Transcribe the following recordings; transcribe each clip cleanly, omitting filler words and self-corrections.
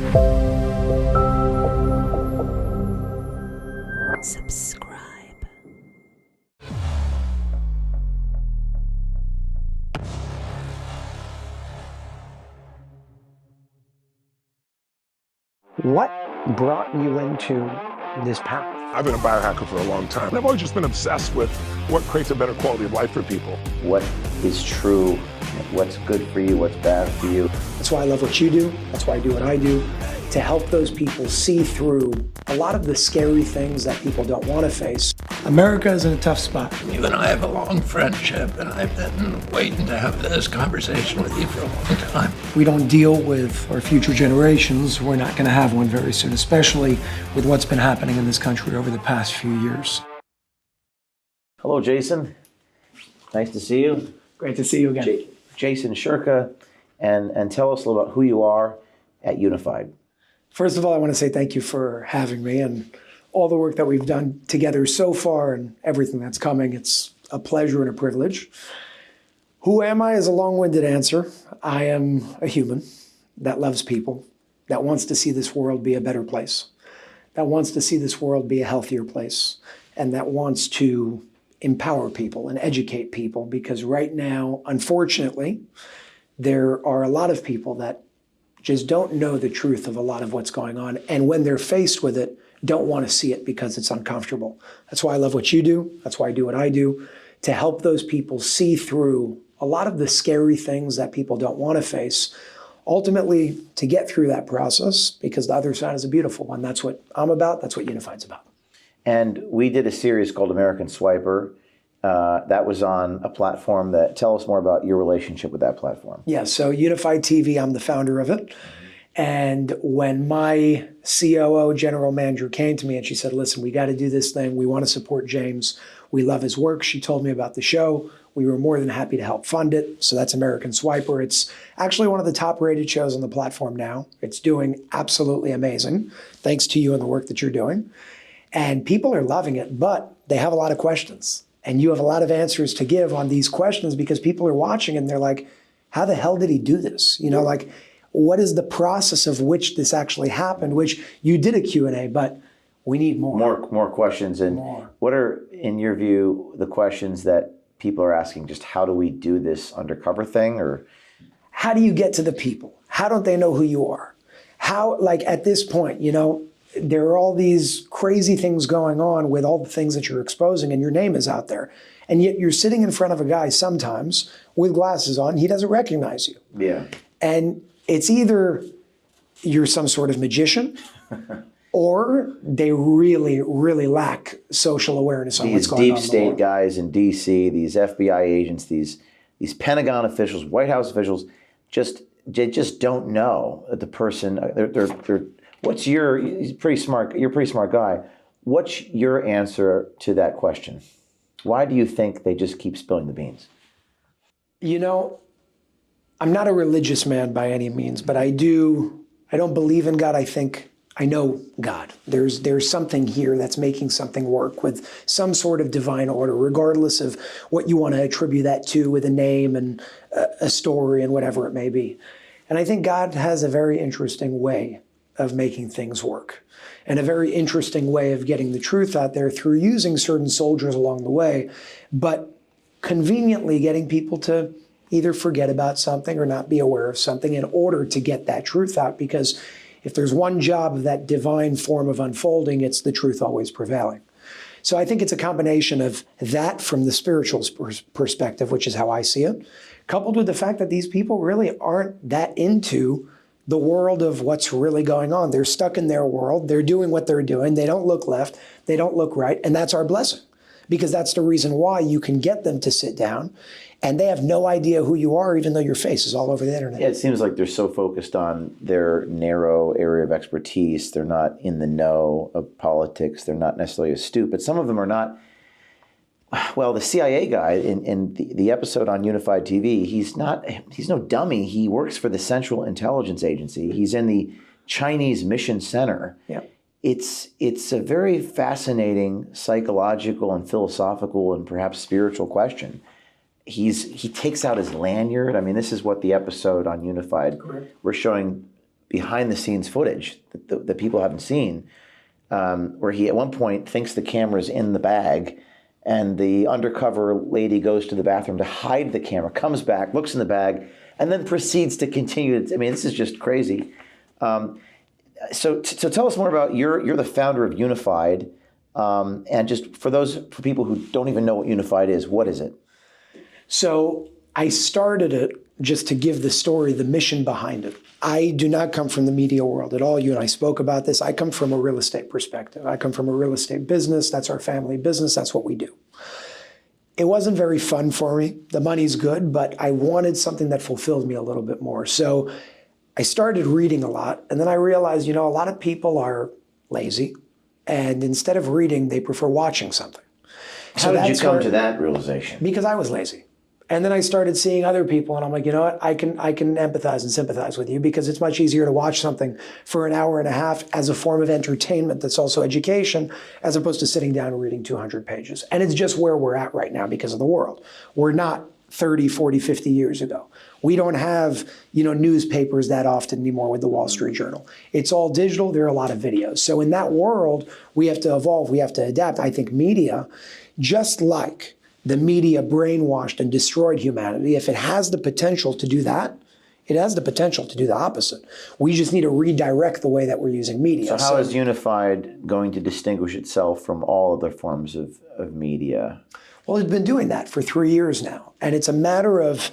Subscribe. What brought you into this path? I've been a biohacker for a long time. I've always just been obsessed with what creates a better quality of life for people. What is true, what's good for you, what's bad for you. That's why I love what you do. That's why I do what I do, to help those people see through a lot of the scary things that people don't want to face. America is in a tough spot. You and I have a long friendship, and I've been waiting to have this conversation with you for a long time. We don't deal with our future generations. We're not going to have one very soon, especially with what's been happening in this country over the past few years. Hello, Jason. Nice to see you. Great to see you again. Jason Shurka, and tell us a little about who you are at UNIFYD. First of all, I want to say thank you for having me and all the work that we've done together so far and everything that's coming. It's a pleasure and a privilege. Who am I is a long-winded answer. I am a human that loves people, that wants to see this world be a better place, that wants to see this world be a healthier place, and that wants to empower people and educate people, because right now, unfortunately, there are a lot of people that just don't know the truth of a lot of what's going on. And when they're faced with it, don't want to see it because it's uncomfortable. That's why I love what you do. That's why I do what I do, to help those people see through a lot of the scary things that people don't want to face, ultimately to get through that process, because the other side is a beautiful one. That's what I'm about. That's what UNIFYD's about. And we did a series called American Swiper. That was on a platform that, tell us more about your relationship with that platform. Yeah, so UNIFYD TV, I'm the founder of it. And when my COO, general manager, came to me and she said, listen, we got to do this thing. We want to support James. We love his work. She told me about the show. We were more than happy to help fund it. So that's American Swiper. It's actually one of the top rated shows on the platform now. It's doing absolutely amazing, thanks to you and the work that you're doing. And people are loving it, but they have a lot of questions. And you have a lot of answers to give on these questions, because people are watching and they're like, how the hell did he do this? You know, like, what is the process of which this actually happened? Which you did a Q&A, but we need more. More questions. And what are, in your view, the questions that people are asking? Just how do we do this undercover thing? Or how do you get to the people? How don't they know who you are? How, like, at this point, you know, there are all these crazy things going on with all the things that you're exposing, and your name is out there. And yet you're sitting in front of a guy sometimes with glasses on, he doesn't recognize you. Yeah. And it's either you're some sort of magician or they really, really lack social awareness on what's going on. These deep state guys in DC, these FBI agents, these Pentagon officials, White House officials, they just don't know the person. You're pretty smart guy. What's your answer to that question? Why do you think they just keep spilling the beans? You know, I'm not a religious man by any means, but I don't believe in God. I think I know God. There's something here that's making something work with some sort of divine order, regardless of what you want to attribute that to, with a name and a story and whatever it may be. And I think God has a very interesting way of making things work, and a very interesting way of getting the truth out there through using certain soldiers along the way, but conveniently getting people to either forget about something or not be aware of something in order to get that truth out. Because if there's one job of that divine form of unfolding, it's the truth always prevailing. So I think it's a combination of that from the spiritual perspective, which is how I see it, coupled with the fact that these people really aren't that into the world of what's really going on. They're stuck in their world. They're doing what they're doing. They don't look left. They don't look right. And that's our blessing, because that's the reason why you can get them to sit down and they have no idea who you are, even though your face is all over the internet. Yeah, it seems like they're so focused on their narrow area of expertise. They're not in the know of politics. They're not necessarily astute, but some of them are not. Well, the CIA guy in the episode on UNIFYD TV, he's no dummy. He works for the Central Intelligence Agency. He's in the Chinese Mission Center. Yeah. It's a very fascinating psychological and philosophical and perhaps spiritual question. He takes out his lanyard. I mean, this is what the episode on UNIFYD, we're showing behind the scenes footage that people haven't seen, where he at one point thinks the camera's in the bag, and the undercover lady goes to the bathroom to hide the camera, comes back, looks in the bag, and then proceeds to continue. I mean, this is just crazy. So tell us more about, you're the founder of UNIFYD, and just for people who don't even know what UNIFYD is, what is it? So I started it just to give the story, the mission behind it. I do not come from the media world at all. You and I spoke about this. I come from a real estate perspective. I come from a real estate business. That's our family business. That's what we do. It wasn't very fun for me. The money's good, but I wanted something that fulfilled me a little bit more. So I started reading a lot, and then I realized, a lot of people are lazy, and instead of reading, they prefer watching something. How did you come to that realization? Because I was lazy. And then I started seeing other people, and I'm like, you know what? I can empathize and sympathize with you, because it's much easier to watch something for an hour and a half as a form of entertainment that's also education, as opposed to sitting down and reading 200 pages. And it's just where we're at right now because of the world. We're not 30, 40, 50 years ago. We don't have, newspapers that often anymore with the Wall Street Journal. It's all digital. There are a lot of videos. So in that world, we have to evolve. We have to adapt. I think media, just like the media brainwashed and destroyed humanity, if it has the potential to do that, it has the potential to do the opposite. We just need to redirect the way that we're using media. So how is UNIFYD going to distinguish itself from all other forms of media? Well, it's been doing that for 3 years now. And it's a matter of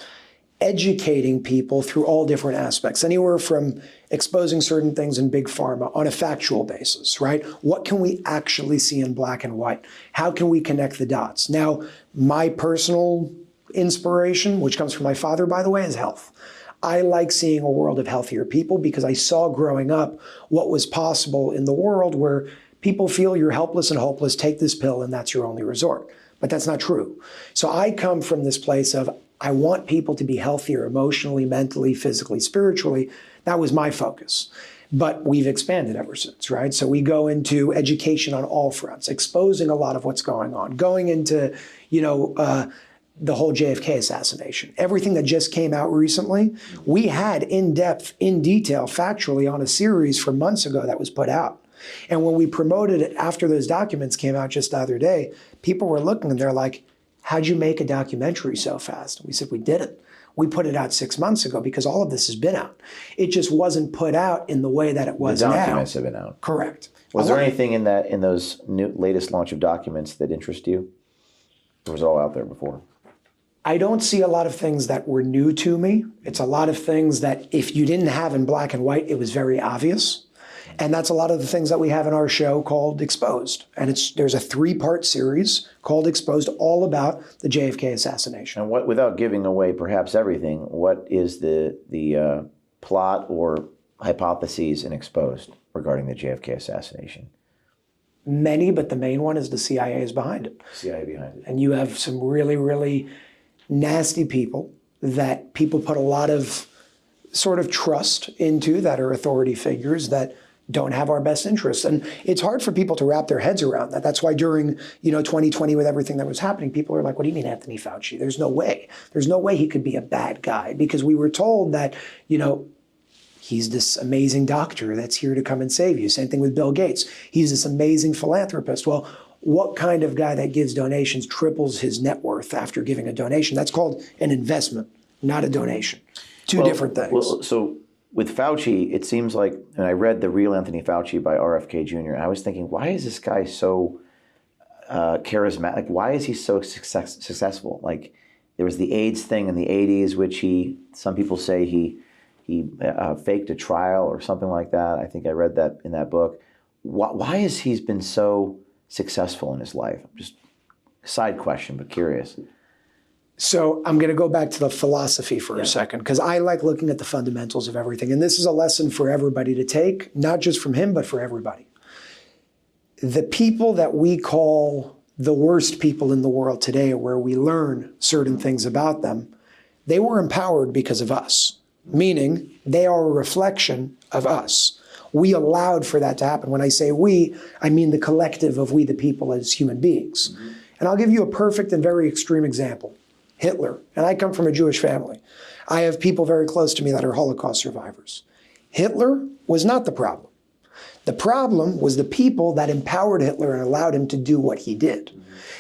educating people through all different aspects, anywhere from exposing certain things in big pharma on a factual basis, right? What can we actually see in black and white? How can we connect the dots? Now, my personal inspiration, which comes from my father, by the way, is health. I like seeing a world of healthier people because I saw growing up what was possible in the world where people feel you're helpless and hopeless, take this pill and that's your only resort. But that's not true. So I come from this place of, I want people to be healthier emotionally, mentally, physically, spiritually. That was my focus. But we've expanded ever since, right? So we go into education on all fronts, exposing a lot of what's going on, going into, the whole JFK assassination. Everything that just came out recently, we had in depth, in detail, factually on a series from months ago that was put out. And when we promoted it after those documents came out just the other day, people were looking and they're like, how'd you make a documentary so fast? We said, we did it. We put it out 6 months ago because all of this has been out. It just wasn't put out in the way that it was now. The documents have been out. Correct. Was there anything in those latest launch of documents that interest you? Or was it all out there before? I don't see a lot of things that were new to me. It's a lot of things that if you didn't have in black and white, it was very obvious. And that's a lot of the things that we have in our show called Exposed. And there's a 3-part series called Exposed, all about the JFK assassination. And without giving away perhaps everything, what is the plot or hypotheses in Exposed regarding the JFK assassination? Many, but the main one is the CIA is behind it. CIA behind it. And you have some really, really nasty people that people put a lot of sort of trust into, that are authority figures that don't have our best interests. And it's hard for people to wrap their heads around that. That's why during 2020 with everything that was happening, people are like, what do you mean Anthony Fauci? There's no way. There's no way he could be a bad guy, because we were told that, he's this amazing doctor that's here to come and save you. Same thing with Bill Gates. He's this amazing philanthropist. Well, what kind of guy that gives donations triples his net worth after giving a donation? That's called an investment, not a donation. Two different things. Well, so with Fauci, it seems like, and I read The Real Anthony Fauci by RFK Jr., and I was thinking, why is this guy so charismatic? Like, why is he so successful? Like, there was the AIDS thing in the 80s, which some people say he faked a trial or something like that. I think I read that in that book. Why has he been so successful in his life? Just a side question, but curious. So I'm going to go back to the philosophy for a second, because I like looking at the fundamentals of everything. And this is a lesson for everybody to take, not just from him, but for everybody. The people that we call the worst people in the world today, where we learn certain things about them, they were empowered because of us, meaning they are a reflection of us. We allowed for that to happen. When I say we, I mean the collective of we the people as human beings. Mm-hmm. And I'll give you a perfect and very extreme example. Hitler. And I come from a Jewish family. I have people very close to me that are Holocaust survivors. Hitler was not the problem. The problem was the people that empowered Hitler and allowed him to do what he did,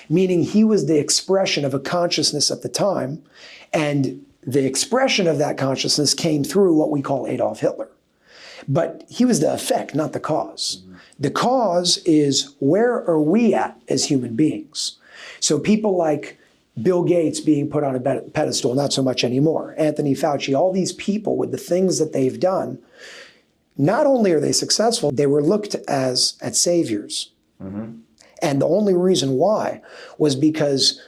meaning he was the expression of a consciousness at the time, and the expression of that consciousness came through what we call Adolf Hitler. But he was the effect, not the cause. The cause is, where are we at as human beings? So people like Bill Gates being put on a pedestal, not so much anymore, Anthony Fauci, all these people with the things that they've done, not only are they successful, they were looked at saviors. And the only reason why was because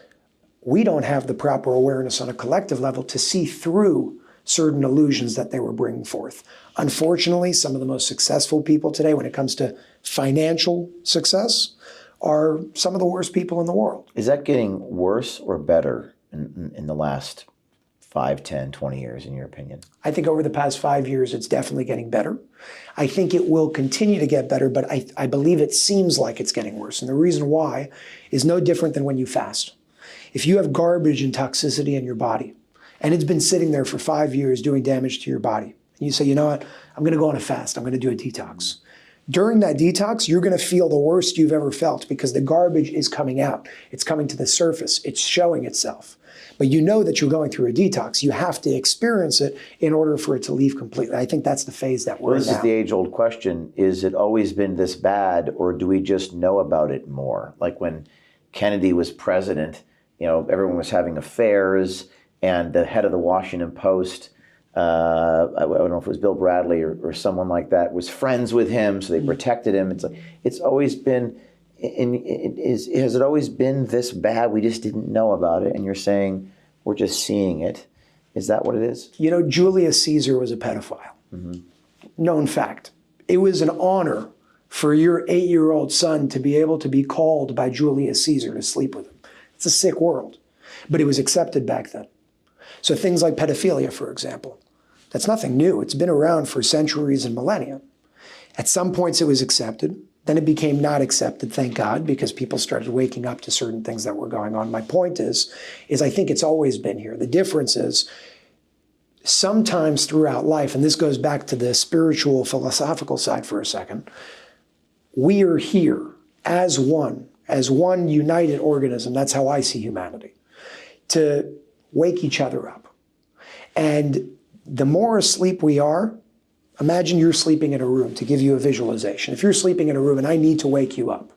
we don't have the proper awareness on a collective level to see through certain illusions that they were bringing forth. Unfortunately, some of the most successful people today when it comes to financial success are some of the worst people in the world. Is that getting worse or better in the last 5, 10, 20 years, in your opinion? I think over the past 5 years, it's definitely getting better. I think it will continue to get better, but I believe it seems like it's getting worse. And the reason why is no different than when you fast. If you have garbage and toxicity in your body, and it's been sitting there for 5 years doing damage to your body, and you say, you know what, I'm going to go on a fast, I'm going to do a detox. During that detox, you're going to feel the worst you've ever felt because the garbage is coming out. It's coming to the surface. It's showing itself. But you know that you're going through a detox. You have to experience it in order for it to leave completely. I think that's the phase that we're in now. This is the age-old question. Is it always been this bad, or do we just know about it more? Like when Kennedy was president, everyone was having affairs, and the head of the Washington Post, I don't know if it was Bill Bradley or someone like that, was friends with him, so they protected him. It's always been, has it always been this bad? We just didn't know about it, and you're saying we're just seeing it. Is that what it is? Julius Caesar was a pedophile. Known fact. It was an honor for your 8-year-old son to be able to be called by Julius Caesar to sleep with him. It's a sick world, but it was accepted back then. So things like pedophilia, for example, that's nothing new. It's been around for centuries and millennia. At some points it was accepted. Then it became not accepted, thank God, because people started waking up to certain things that were going on. My point is I think it's always been here. The difference is sometimes throughout life, and this goes back to the spiritual, philosophical side for a second, we are here as one united organism. That's how I see humanity, to wake each other up. And the more asleep we are, imagine you're sleeping in a room, to give you a visualization. If you're sleeping in a room and I need to wake you up,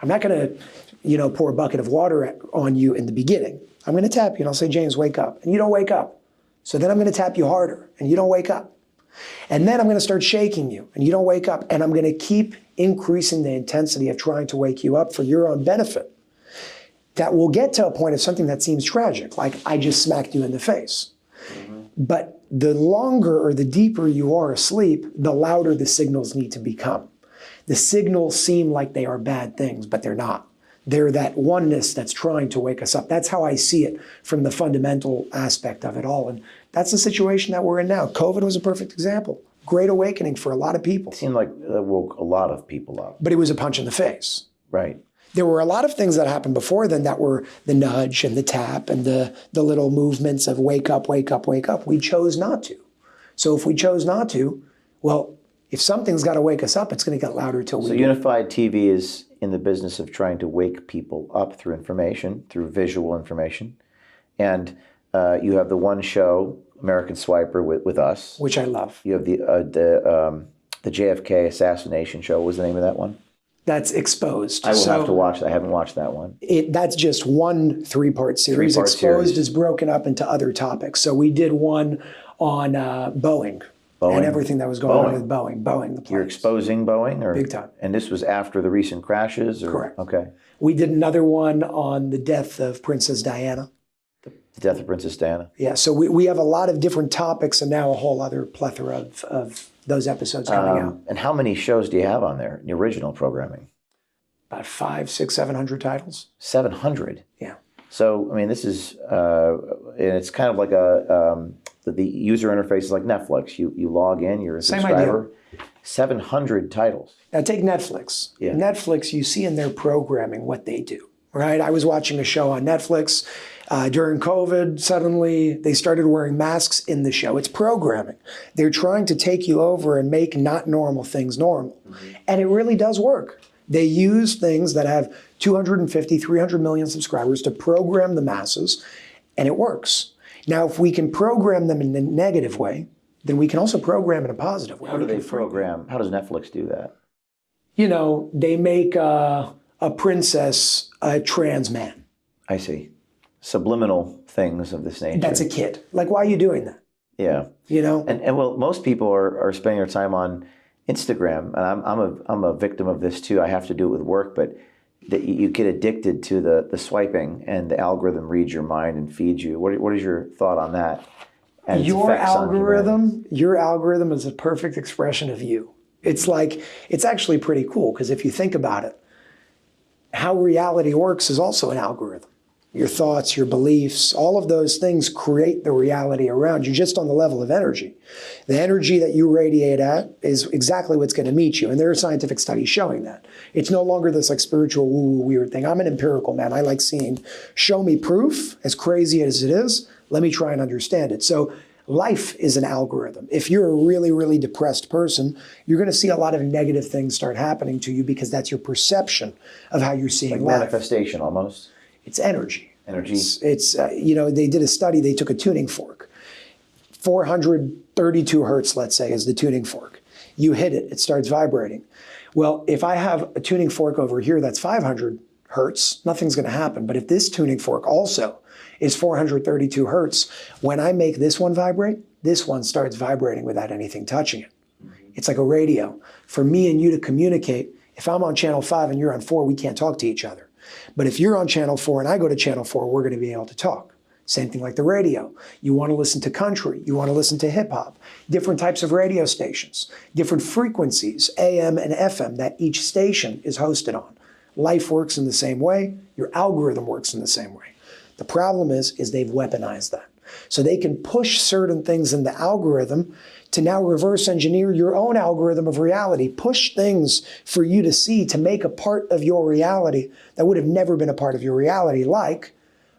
I'm not going to, pour a bucket of water on you in the beginning. I'm going to tap you and I'll say, James, wake up. And you don't wake up. So then I'm going to tap you harder and you don't wake up. And then I'm going to start shaking you and you don't wake up. And I'm going to keep increasing the intensity of trying to wake you up for your own benefit. That will get to a point of something that seems tragic, like I just smacked you in the face. But the longer or the deeper you are asleep, the louder the signals need to become. The signals seem like they are bad things, but they're not. They're that oneness that's trying to wake us up. That's how I see it from the fundamental aspect of it all. And that's the situation that we're in now. COVID was a perfect example. Great awakening for a lot of people. It seemed like it woke a lot of people up. But it was a punch in the face. Right. There were a lot of things that happened before then that were the nudge and the tap and the little movements of wake up, wake up, wake up. We chose not to. So if we chose not to, well, if something's got to wake us up, it's going to get louder till we do. So UNIFYD TV is in the business of trying to wake people up through information, through visual information. And you have the one show, American Swiper, with us. Which I love. You have the JFK assassination show. What was the name of that one? That's Exposed. I will have to watch that. I haven't watched that one. That's just one 3-part series. Exposed is broken up into other topics. So we did one on Boeing and everything that was going on with Boeing, the planes. You're exposing Boeing? Or, big time. And this was after the recent crashes? Or? Correct. Okay. We did another one on the death of Princess Diana. The death of Princess Diana. Yeah, so we have a lot of different topics and now a whole other plethora of those episodes coming out. And how many shows do you have on there, the original programming? About 500, 600, 700 titles. 700? Yeah. So, I mean, this is, and it's kind of like the user interface is like Netflix. You log in, you're a subscriber. Same idea. 700 titles. Now take Netflix. Yeah. Netflix, you see in their programming what they do, right? I was watching a show on Netflix During COVID, suddenly they started wearing masks in the show. It's programming. They're trying to take you over and make not normal things normal. And it really does work. They use things that have 250, 300 million subscribers to program the masses, and it works. Now, if we can program them in a negative way, then we can also program in a positive way. How do they program? How does Netflix do that? You know, they make a princess a trans man. I see. Subliminal things of this nature. That's a kid. Like, why are you doing that? Yeah. You know? And well, most people are spending their time on Instagram, and I'm a victim of this too. I have to do it with work, but you get addicted to the swiping, and the algorithm reads your mind and feeds you. What is your thought on that? And its Your effects on humanity? your algorithm is a perfect expression of you. It's like, it's actually pretty cool, because if you think about it, how reality works is also an algorithm. Your thoughts, your beliefs, all of those things create the reality around you just on the level of energy. The energy that you radiate at is exactly what's going to meet you. And there are scientific studies showing that. It's no longer this like spiritual woo-woo weird thing. I'm an empirical man. I like seeing, show me proof, as crazy as it is, let me try and understand it. So life is an algorithm. If you're a really, really depressed person, you're going to see a lot of negative things start happening to you because that's your perception of how you're seeing life. Manifestation almost. It's energy. Energy. It's you know, they did a study, they took a tuning fork. 432 hertz, let's say, is the tuning fork. You hit it, it starts vibrating. Well, if I have a tuning fork over here that's 500 hertz, nothing's going to happen. But if this tuning fork also is 432 hertz, when I make this one vibrate, this one starts vibrating without anything touching it. It's like a radio. For me and you to communicate, if I'm on channel 5 and you're on 4, we can't talk to each other. But if you're on channel 4 and I go to channel 4, we're going to be able to talk. Same thing like the radio. You want to listen to country. You want to listen to hip hop. Different types of radio stations. Different frequencies, AM and FM, that each station is hosted on. Life works in the same way. Your algorithm works in the same way. The problem is they've weaponized that. So they can push certain things in the algorithm to now reverse engineer your own algorithm of reality, push things for you to see to make a part of your reality that would have never been a part of your reality, like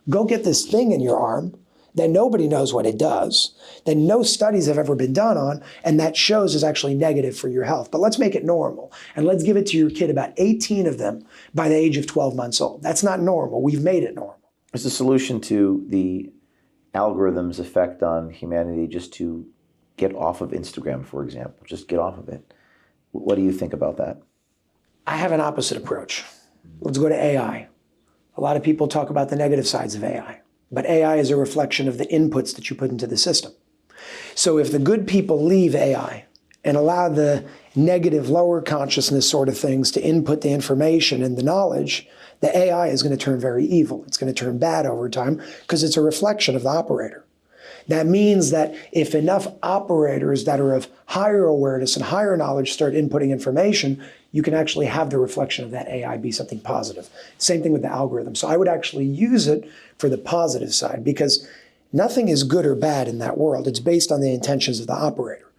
go get this thing in your arm that nobody knows what it does, that no studies have ever been done on, and that shows is actually negative for your health. But let's make it normal, and let's give it to your kid, about 18 of them by the age of 12 months old. That's not normal. We've made it normal. Is the solution to the algorithm's effect on humanity just to get off of Instagram, for example? Just get off of it. What do you think about that? I have an opposite approach. Let's go to AI. A lot of people talk about the negative sides of AI, but AI is a reflection of the inputs that you put into the system. So if the good people leave AI and allow the negative, lower consciousness sort of things to input the information and the knowledge, the AI is going to turn very evil. It's going to turn bad over time because it's a reflection of the operator. That means that if enough operators that are of higher awareness and higher knowledge start inputting information, you can actually have the reflection of that AI be something positive. Same thing with the algorithm. So I would actually use it for the positive side, because nothing is good or bad in that world. It's based on the intentions of the operator.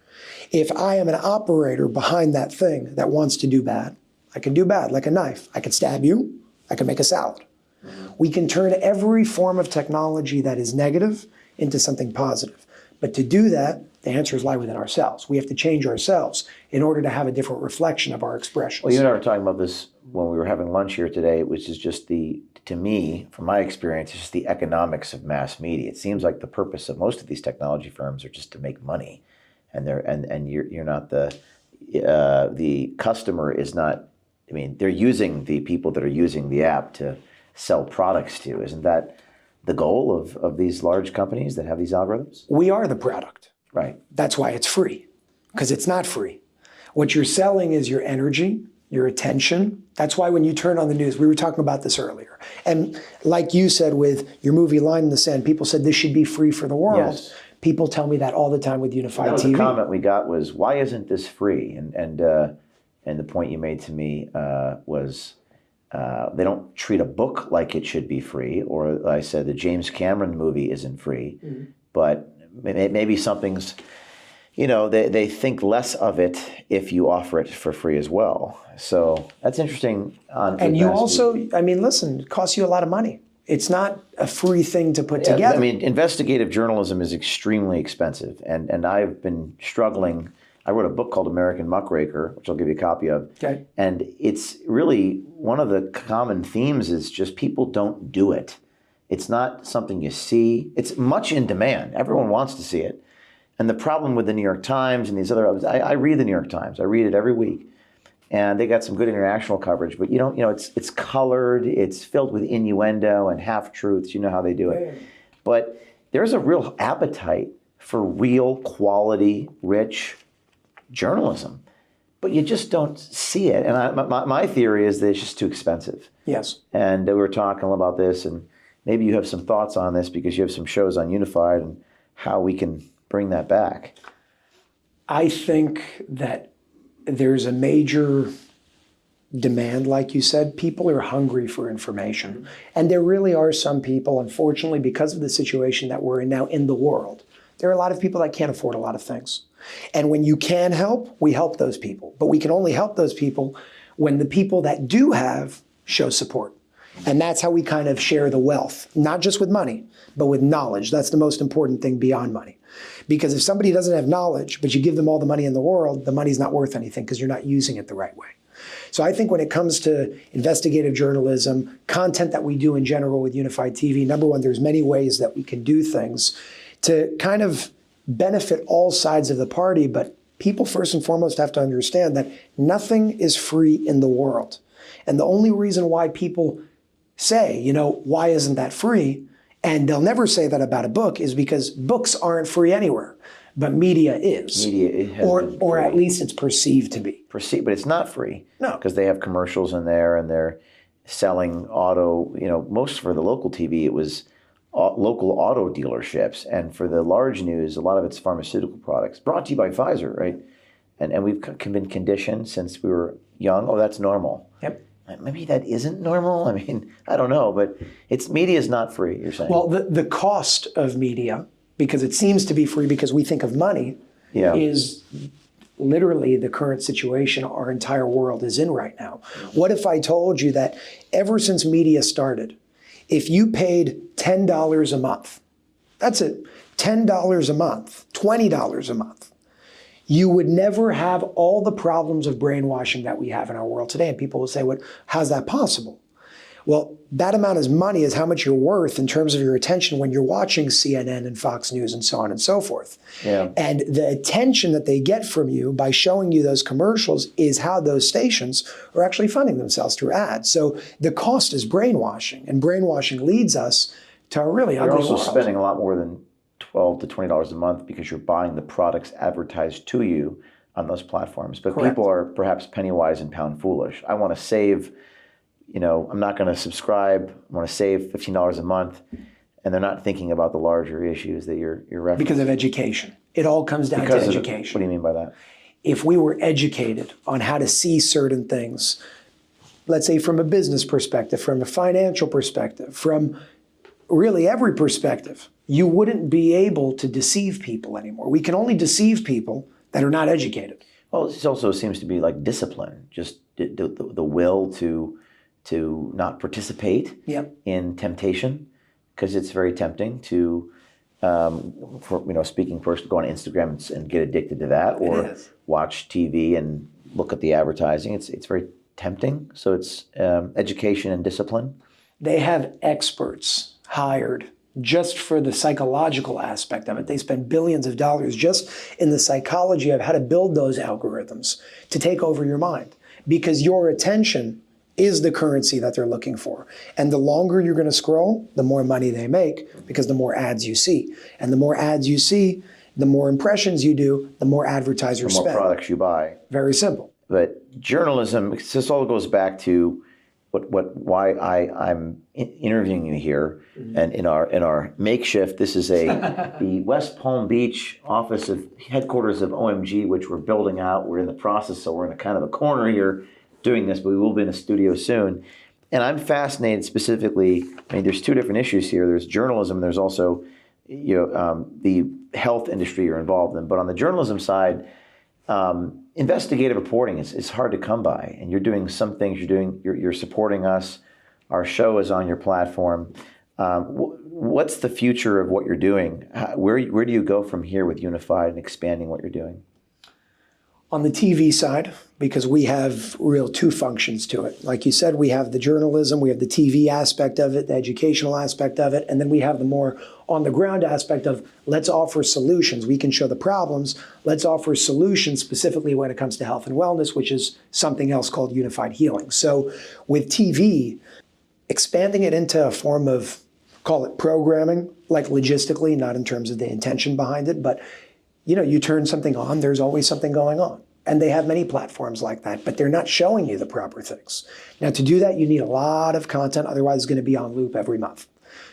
If I am an operator behind that thing that wants to do bad, I can do bad like a knife. I can stab you. I can make a salad. We can turn every form of technology that is negative into something positive. But to do that, the answers lie within ourselves. We have to change ourselves in order to have a different reflection of our expressions. Well, you and I were talking about this when we were having lunch here today, which is just to me, from my experience, it's just the economics of mass media. It seems like the purpose of most of these technology firms are just to make money, and you're not the customer is not. I mean, they're using the people that are using the app to sell products to. Isn't that the goal of these large companies that have these algorithms? We are the product. Right. That's why it's free, because it's not free. What you're selling is your energy, your attention. That's why when you turn on the news, we were talking about this earlier. And like you said with your movie Line in the Sand, people said this should be free for the world. Yes. People tell me that all the time with UNIFYD TV. The comment we got was, why isn't this free? And the point you made to me was they don't treat a book like it should be free. Or I said the James Cameron movie isn't free, but maybe something's, they think less of it if you offer it for free as well. So that's interesting. And you also, I mean, listen, it costs you a lot of money. It's not a free thing to put together. I mean, investigative journalism is extremely expensive, and I've been struggling. I wrote a book called American Muckraker, which I'll give you a copy of. Okay. And it's really one of the common themes is just people don't do it. It's not something you see. It's much in demand. Everyone wants to see it. And the problem with the New York Times and these other, I read the New York Times. I read it every week. And they got some good international coverage, but it's colored, it's filled with innuendo and half-truths. You know how they do it. Yeah. But there's a real appetite for real, quality, rich journalism. But you just don't see it. And my theory is that it's just too expensive. Yes. And we were talking about this, and maybe you have some thoughts on this because you have some shows on UNIFYD and how we can bring that back. I think that there's a major demand, like you said. People are hungry for information. And there really are some people, unfortunately, because of the situation that we're in now in the world, there are a lot of people that can't afford a lot of things. And when you can help, we help those people. But we can only help those people when the people that do have show support. And that's how we kind of share the wealth, not just with money, but with knowledge. That's the most important thing beyond money. Because if somebody doesn't have knowledge, but you give them all the money in the world, the money's not worth anything because you're not using it the right way. So I think when it comes to investigative journalism, content that we do in general with UNIFYD TV, number one, there's many ways that we can do things to kind of benefit all sides of the party. But people first and foremost have to understand that nothing is free in the world. And the only reason why people say, why isn't that free? And they'll never say that about a book is because books aren't free anywhere, but media is. Media has been or free. at least it's perceived to be. But it's not free. No. Because they have commercials in there and they're selling auto, most for the local TV, it was local auto dealerships. And for the large news, a lot of it's pharmaceutical products. Brought to you by Pfizer, right? And we've been conditioned since we were young, that's normal. Yep. Maybe that isn't normal. I mean, I don't know, but media is not free, you're saying. Well, the cost of media, because it seems to be free because we think of money, is literally the current situation our entire world is in right now. What if I told you that ever since media started, if you paid $10 a month, that's it, $10 a month, $20 a month, you would never have all the problems of brainwashing that we have in our world today. And people will say, how's that possible? Well, that amount of money is how much you're worth in terms of your attention when you're watching CNN and Fox News and so on and so forth. Yeah. And the attention that they get from you by showing you those commercials is how those stations are actually funding themselves through ads. So the cost is brainwashing, and brainwashing leads us to a really ugly You're also world. spending a lot more than $12 to $20 a month because you're buying the products advertised to you on those platforms. But Correct. people are perhaps penny wise and pound foolish. I want to save, I'm not going to subscribe. I want to save $15 a month. And they're not thinking about the larger issues that you're referencing. Because of education. It all comes down to education. What do you mean by that? If we were educated on how to see certain things, let's say from a business perspective, from a financial perspective, from really every perspective, you wouldn't be able to deceive people anymore. We can only deceive people that are not educated. Well, it also seems to be like discipline, just the will to not participate in temptation, because it's very tempting to, speaking first, go on Instagram and get addicted to that, or watch TV and look at the advertising. It's very tempting. So it's education and discipline. They have experts hired just for the psychological aspect of it. They spend billions of dollars just in the psychology of how to build those algorithms to take over your mind, because your attention is the currency that they're looking for. And the longer you're going to scroll, the more money they make, because the more ads you see. And the more ads you see, the more impressions you do, the more advertisers The more spend. products you buy. Very simple. But journalism, this all goes back to why I'm interviewing you here, and in our makeshift. This is the West Palm Beach office of headquarters of OMG, which we're building out. We're in the process, so we're in a kind of a corner here doing this, but we will be in a studio soon. And I'm fascinated specifically. There's two different issues here. There's journalism. There's also the health industry you're involved in. But on the journalism side, investigative reporting is hard to come by, and you're doing some things. You're supporting us. Our show is on your platform. What's the future of what you're doing? Where do you go from here with UNIFYD and expanding what you're doing? On the TV side, because we have real two functions to it. Like you said, we have the journalism, we have the TV aspect of it, the educational aspect of it, and then we have the more on-the-ground aspect of let's offer solutions. We can show the problems. Let's offer solutions specifically when it comes to health and wellness, which is something else called unified healing. So with TV, expanding it into a form of, call it programming, like logistically, not in terms of the intention behind it, but you turn something on, there's always something going on. And they have many platforms like that, but they're not showing you the proper things. Now, to do that, you need a lot of content, otherwise it's going to be on loop every month.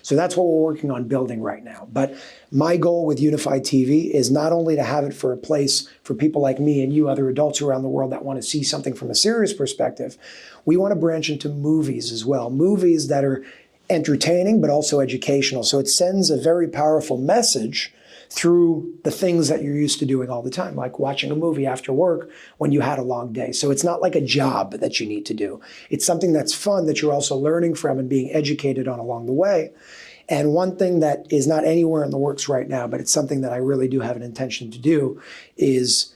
So that's what we're working on building right now. But my goal with UNIFYD TV is not only to have it for a place for people like me and you, other adults around the world that want to see something from a serious perspective, we want to branch into movies as well. Movies that are entertaining, but also educational. So it sends a very powerful message through the things that you're used to doing all the time, like watching a movie after work when you had a long day. So it's not like a job that you need to do. It's something that's fun that you're also learning from and being educated on along the way. And one thing that is not anywhere in the works right now, but it's something that I really do have an intention to do, is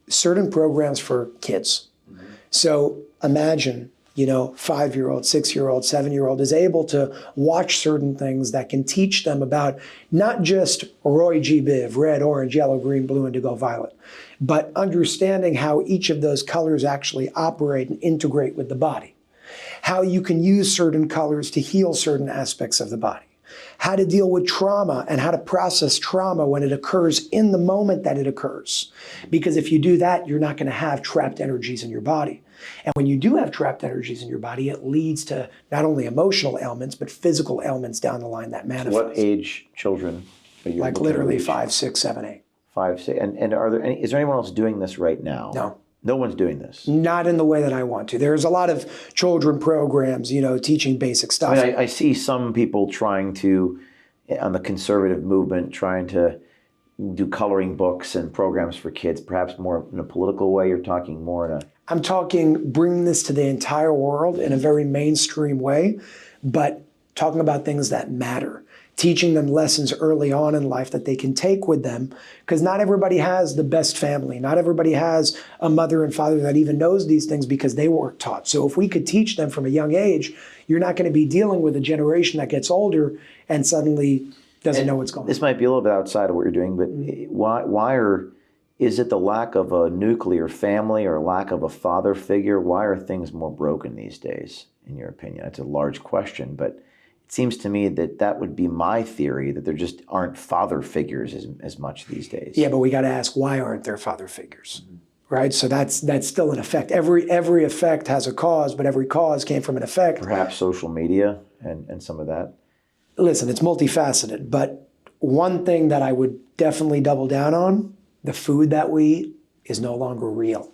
certain programs for kids. Mm-hmm. So imagine 5-year-old, 6-year-old, 7-year-old is able to watch certain things that can teach them about not just Roy G. Biv, red, orange, yellow, green, blue, indigo, violet, but understanding how each of those colors actually operate and integrate with the body. How you can use certain colors to heal certain aspects of the body. How to deal with trauma and how to process trauma when it occurs in the moment that it occurs. Because if you do that, you're not going to have trapped energies in your body. And when you do have trapped energies in your body, it leads to not only emotional ailments, but physical ailments down the line that manifest. What age children are you? Like literally 5, 6, 7, 8. 5, 6. And is there anyone else doing this right now? No. No one's doing this. Not in the way that I want to. There's a lot of children programs, teaching basic stuff. I mean, I see some people trying to, on the conservative movement, trying to do coloring books and programs for kids, perhaps more in a political way. You're talking more in a... I'm talking bringing this to the entire world in a very mainstream way, but talking about things that matter. Teaching them lessons early on in life that they can take with them, because not everybody has the best family. Not everybody has a mother and father that even knows these things because they weren't taught. So if we could teach them from a young age, you're not going to be dealing with a generation that gets older and suddenly doesn't know what's going on. This might be a little bit outside of what you're doing, but is it the lack of a nuclear family or lack of a father figure? Why are things more broken these days, in your opinion? It's a large question, but it seems to me that would be my theory, that there just aren't father figures as much these days. Yeah, but we got to ask, why aren't there father figures? Right? So that's still an effect. Every effect has a cause, but every cause came from an effect. Perhaps social media and some of that. Listen, it's multifaceted, but one thing that I would definitely double down on, the food that we eat is no longer real.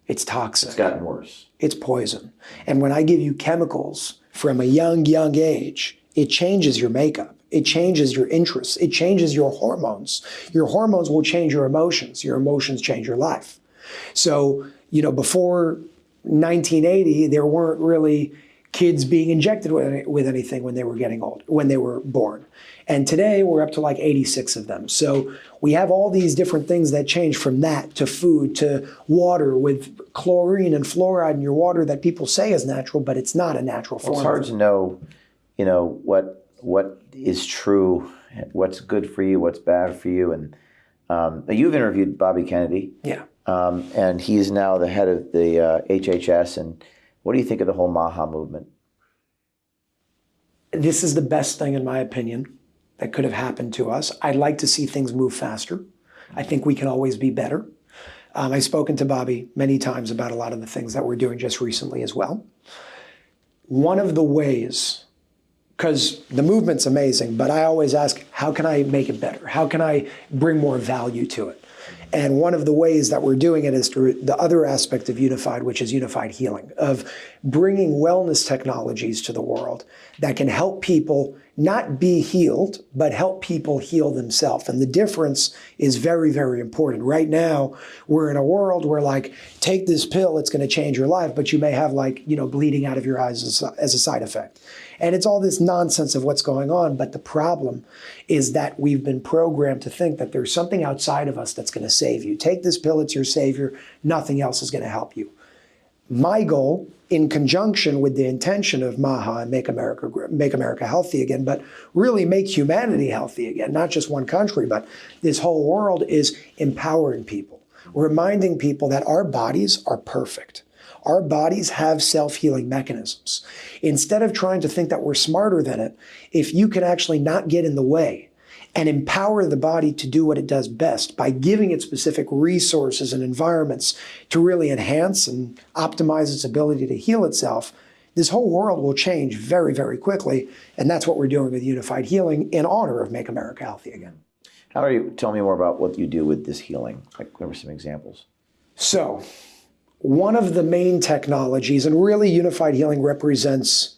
It's toxic. It's gotten worse. It's poison. And when I give you chemicals from a young age, it changes your makeup. It changes your interests. It changes your hormones. Your hormones will change your emotions. Your emotions change your life. So, before 1980, there weren't really kids being injected with anything when they were getting old, when they were born. And today we're up to like 86 of them. So we have all these different things that change from that to food to water with chlorine and fluoride in your water that people say is natural, but it's not a natural form. It's hard to know, what is true, what's good for you, what's bad for you. And you've interviewed Bobby Kennedy. Yeah. And he's now the head of the HHS. And what do you think of the whole MAHA movement? This is the best thing, in my opinion, that could have happened to us. I'd like to see things move faster. I think we can always be better. I've spoken to Bobby many times about a lot of the things that we're doing just recently as well. One of the ways, because the movement's amazing, but I always ask, how can I make it better? How can I bring more value to it? And one of the ways that we're doing it is through the other aspect of UNIFYD, which is unified healing, of bringing wellness technologies to the world that can help people not be healed, but help people heal themselves. And the difference is very, very important. Right now, we're in a world where like, take this pill, it's going to change your life, but you may have like, bleeding out of your eyes as a side effect. And it's all this nonsense of what's going on. But the problem is that we've been programmed to think that there's something outside of us that's going to save you. Take this pill, it's your savior. Nothing else is going to help you. My goal, in conjunction with the intention of MAHA and Make America Healthy Again, but really make humanity healthy again, not just one country, but this whole world, is empowering people, reminding people that our bodies are perfect. Our bodies have self-healing mechanisms. Instead of trying to think that we're smarter than it, if you can actually not get in the way and empower the body to do what it does best by giving it specific resources and environments to really enhance and optimize its ability to heal itself, this whole world will change very, very quickly. And that's what we're doing with Unified Healing in honor of Make America Healthy Again. How are you? Tell me more about what you do with this healing. Like, give me some examples. So, one of the main technologies, and really Unified Healing represents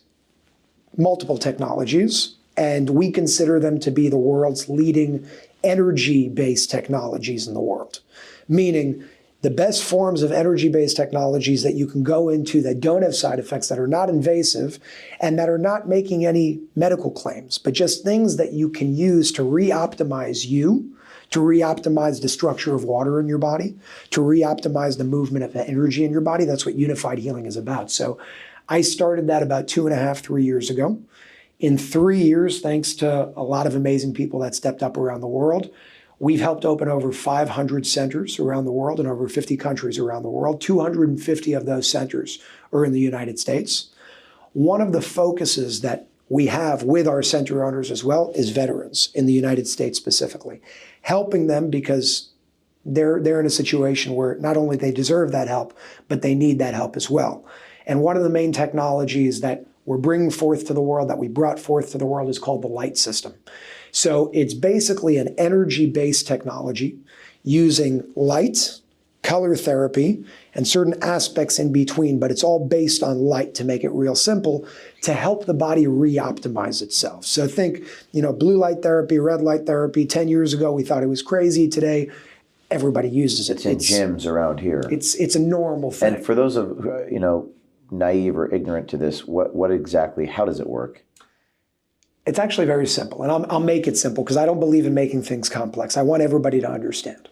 multiple technologies, and we consider them to be the world's leading energy-based technologies in the world. Meaning, the best forms of energy-based technologies that you can go into that don't have side effects, that are not invasive, and that are not making any medical claims, but just things that you can use to re-optimize you, to re-optimize the structure of water in your body, to re-optimize the movement of energy in your body. That's what Unified Healing is about. So I started that about 2.5, 3 years ago. In 3 years, thanks to a lot of amazing people that stepped up around the world, we've helped open over 500 centers around the world in over 50 countries around the world. 250 of those centers are in the United States. One of the focuses that we have with our center owners as well is veterans in the United States specifically, helping them because they're in a situation where not only they deserve that help, but they need that help as well. And one of the main technologies that we're bringing forth to the world, that we brought forth to the world, is called the light system. So it's basically an energy-based technology using light, color therapy, and certain aspects in between, but it's all based on light, to make it real simple, to help the body re-optimize itself. So think, blue light therapy, red light therapy. 10 years ago, we thought it was crazy. Today, everybody uses it. It's in gyms around here. It's a normal thing. And for those of, naive or ignorant to this, what exactly, how does it work? It's actually very simple, and I'll make it simple because I don't believe in making things complex. I want everybody to understand.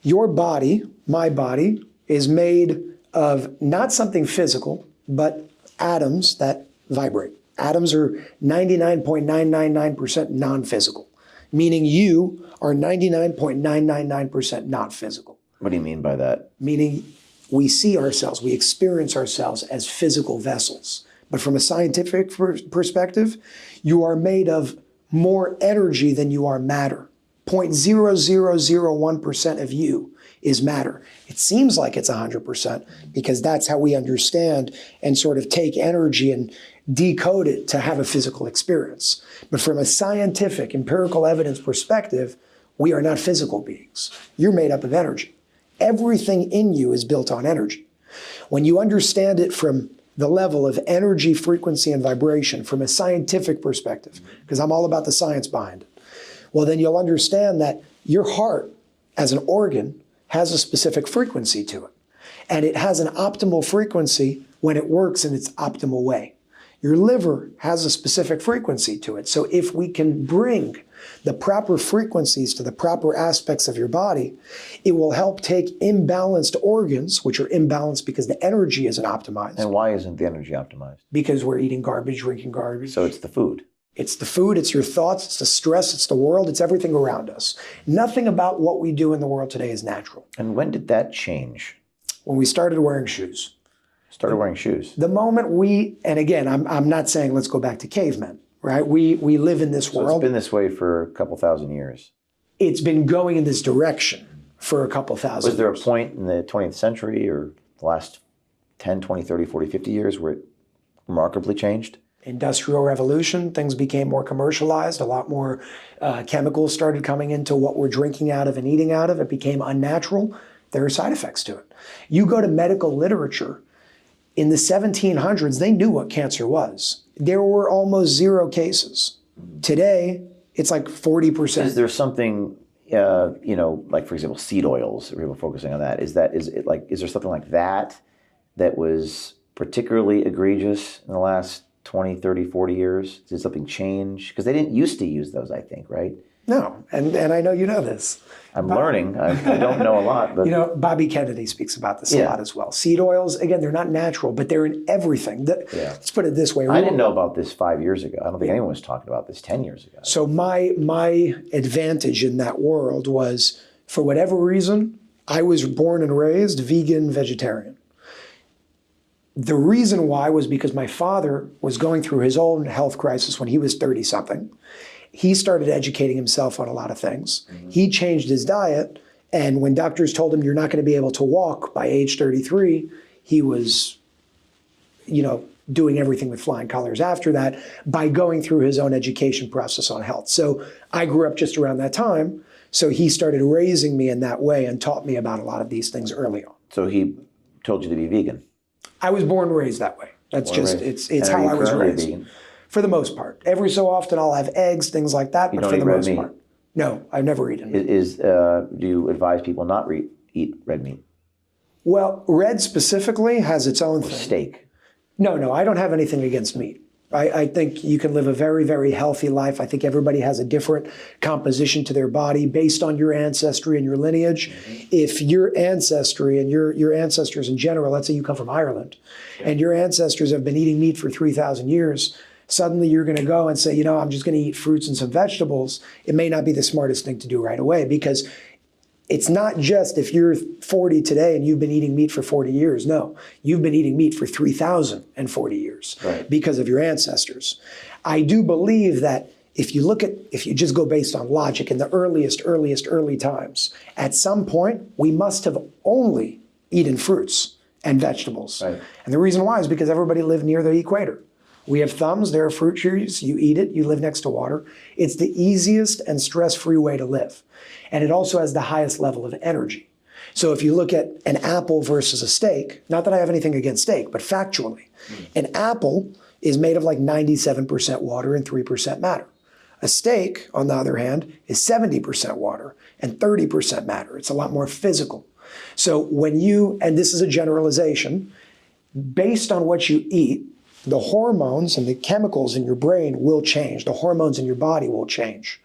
Your body, my body, is made of not something physical, but atoms that vibrate. Atoms are 99.999% non-physical, meaning you are 99.999% not physical. What do you mean by that? Meaning we see ourselves, we experience ourselves as physical vessels. But from a scientific perspective, you are made of more energy than you are matter. 0.0001% of you is matter. It seems like it's 100% because that's how we understand and sort of take energy and decode it to have a physical experience. But from a scientific, empirical evidence perspective, we are not physical beings. You're made up of energy. Everything in you is built on energy. When you understand it from the level of energy, frequency, and vibration from a scientific perspective, because I'm all about the science behind it, well, then you'll understand that your heart, as an organ, has a specific frequency to it. And it has an optimal frequency when it works in its optimal way. Your liver has a specific frequency to it. So if we can bring the proper frequencies to the proper aspects of your body, it will help take imbalanced organs, which are imbalanced because the energy isn't optimized. And why isn't the energy optimized? Because we're eating garbage, drinking garbage. So it's the food. It's the food, it's your thoughts, it's the stress, it's the world, it's everything around us. Nothing about what we do in the world today is natural. And when did that change? When we started wearing shoes. Started wearing shoes. The moment and again, I'm not saying let's go back to cavemen, right? We live in this world. It's been this way for a couple thousand years. It's been going in this direction for a couple thousand years. Was there a point in the 20th century or the last 10, 20, 30, 40, 50 years where it remarkably changed? Industrial revolution, things became more commercialized, a lot more chemicals started coming into what we're drinking out of and eating out of. It became unnatural. There are side effects to it. You go to medical literature, in the 1700s, they knew what cancer was. There were almost zero cases. Today, it's like 40%. Is there something, like for example, seed oils? Are people focusing on that? Is there something like that was particularly egregious in the last 20, 30, 40 years? Did something change? Because they didn't used to use those, I think, right? No, and I know you know this. I'm learning. I don't know a lot, but Bobby Kennedy speaks about this a lot as well. Seed oils, again, they're not natural, but they're in everything. Let's put it this way. I didn't know about this 5 years ago. I don't think anyone was talking about this 10 years ago. So my advantage in that world was, for whatever reason, I was born and raised vegan, vegetarian. The reason why was because my father was going through his own health crisis when he was 30-something. He started educating himself on a lot of things. He changed his diet, and when doctors told him you're not going to be able to walk by age 33, he was, doing everything with flying colors after that by going through his own education process on health. So I grew up just around that time. So he started raising me in that way and taught me about a lot of these things early on. So he told you to be vegan? I was born and raised that way. That's it's how I was raised. Vegan? For the most part. Every so often I'll have eggs, things like that, but for the most part. No, I've never eaten meat. Do you advise people not eat red meat? Well, red specifically has its own thing. Steak? No, I don't have anything against meat. I think you can live a very, very healthy life. I think everybody has a different composition to their body based on your ancestry and your lineage. If your ancestry and your ancestors in general, let's say you come from Ireland, and your ancestors have been eating meat for 3,000 years, suddenly you're going to go and say, I'm just going to eat fruits and some vegetables. It may not be the smartest thing to do right away, because it's not just if you're 40 today and you've been eating meat for 40 years. No, you've been eating meat for 3,040 years because of your ancestors. I do believe that if you just go based on logic, in the early times, at some point, we must have only eaten fruits and vegetables. Right. And the reason why is because everybody lived near the equator. We have thumbs, there are fruit trees, you eat it, you live next to water. It's the easiest and stress-free way to live. And it also has the highest level of energy. So if you look at an apple versus a steak, not that I have anything against steak, but factually, an apple is made of like 97% water and 3% matter. A steak, on the other hand, is 70% water and 30% matter. It's a lot more physical. So and this is a generalization, based on what you eat, the hormones and the chemicals in your brain will change. The hormones in your body will change.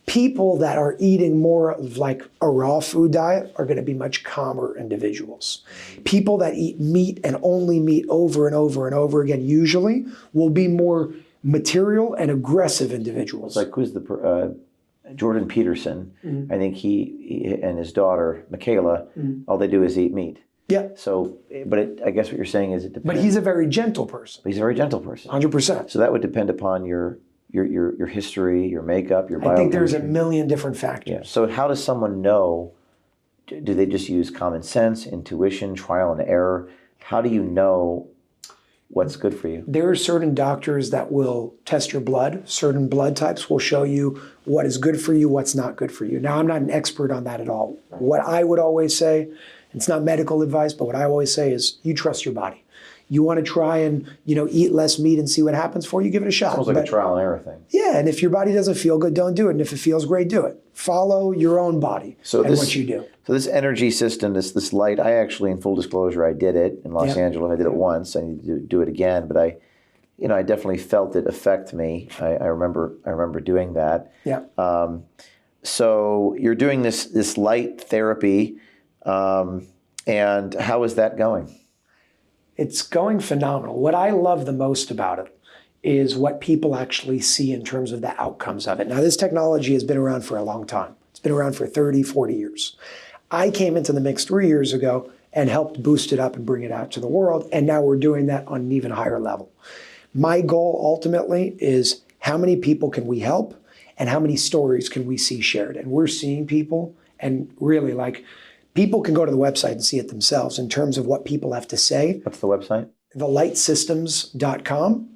People that are eating more of like a raw food diet are going to be much calmer individuals. People that eat meat and only meat over and over and over again usually will be more material and aggressive individuals. Like who's Jordan Peterson? I think he and his daughter, Michaela, all they do is eat meat. Yeah. So, I guess what you're saying is it depends. But he's a very gentle person. He's a very gentle person. 100%. So that would depend upon your history, your makeup, your biochemistry. I think there's a million different factors. Yeah. So how does someone know? Do they just use common sense, intuition, trial and error? How do you know what's good for you? There are certain doctors that will test your blood. Certain blood types will show you what is good for you, what's not good for you. Now, I'm not an expert on that at all. What I would always say, it's not medical advice, but what I always say is you trust your body. You want to try and eat less meat and see what happens for you, give it a shot. It's almost like a trial and error thing. Yeah, and if your body doesn't feel good, don't do it. And if it feels great, do it. Follow your own body and what you do. So this energy system, this light, I actually, in full disclosure, I did it in Los Angeles. I did it once. I need to do it again, but I definitely felt it affect me. I remember doing that. Yeah. So you're doing this light therapy, and how is that going? It's going phenomenal. What I love the most about it is what people actually see in terms of the outcomes of it. Now, this technology has been around for a long time. It's been around for 30, 40 years. I came into the mix 3 years ago and helped boost it up and bring it out to the world, and now we're doing that on an even higher level. My goal ultimately is how many people can we help and how many stories can we see shared? And we're seeing people, and really people can go to the website and see it themselves in terms of what people have to say. What's the website? thelightsystems.com,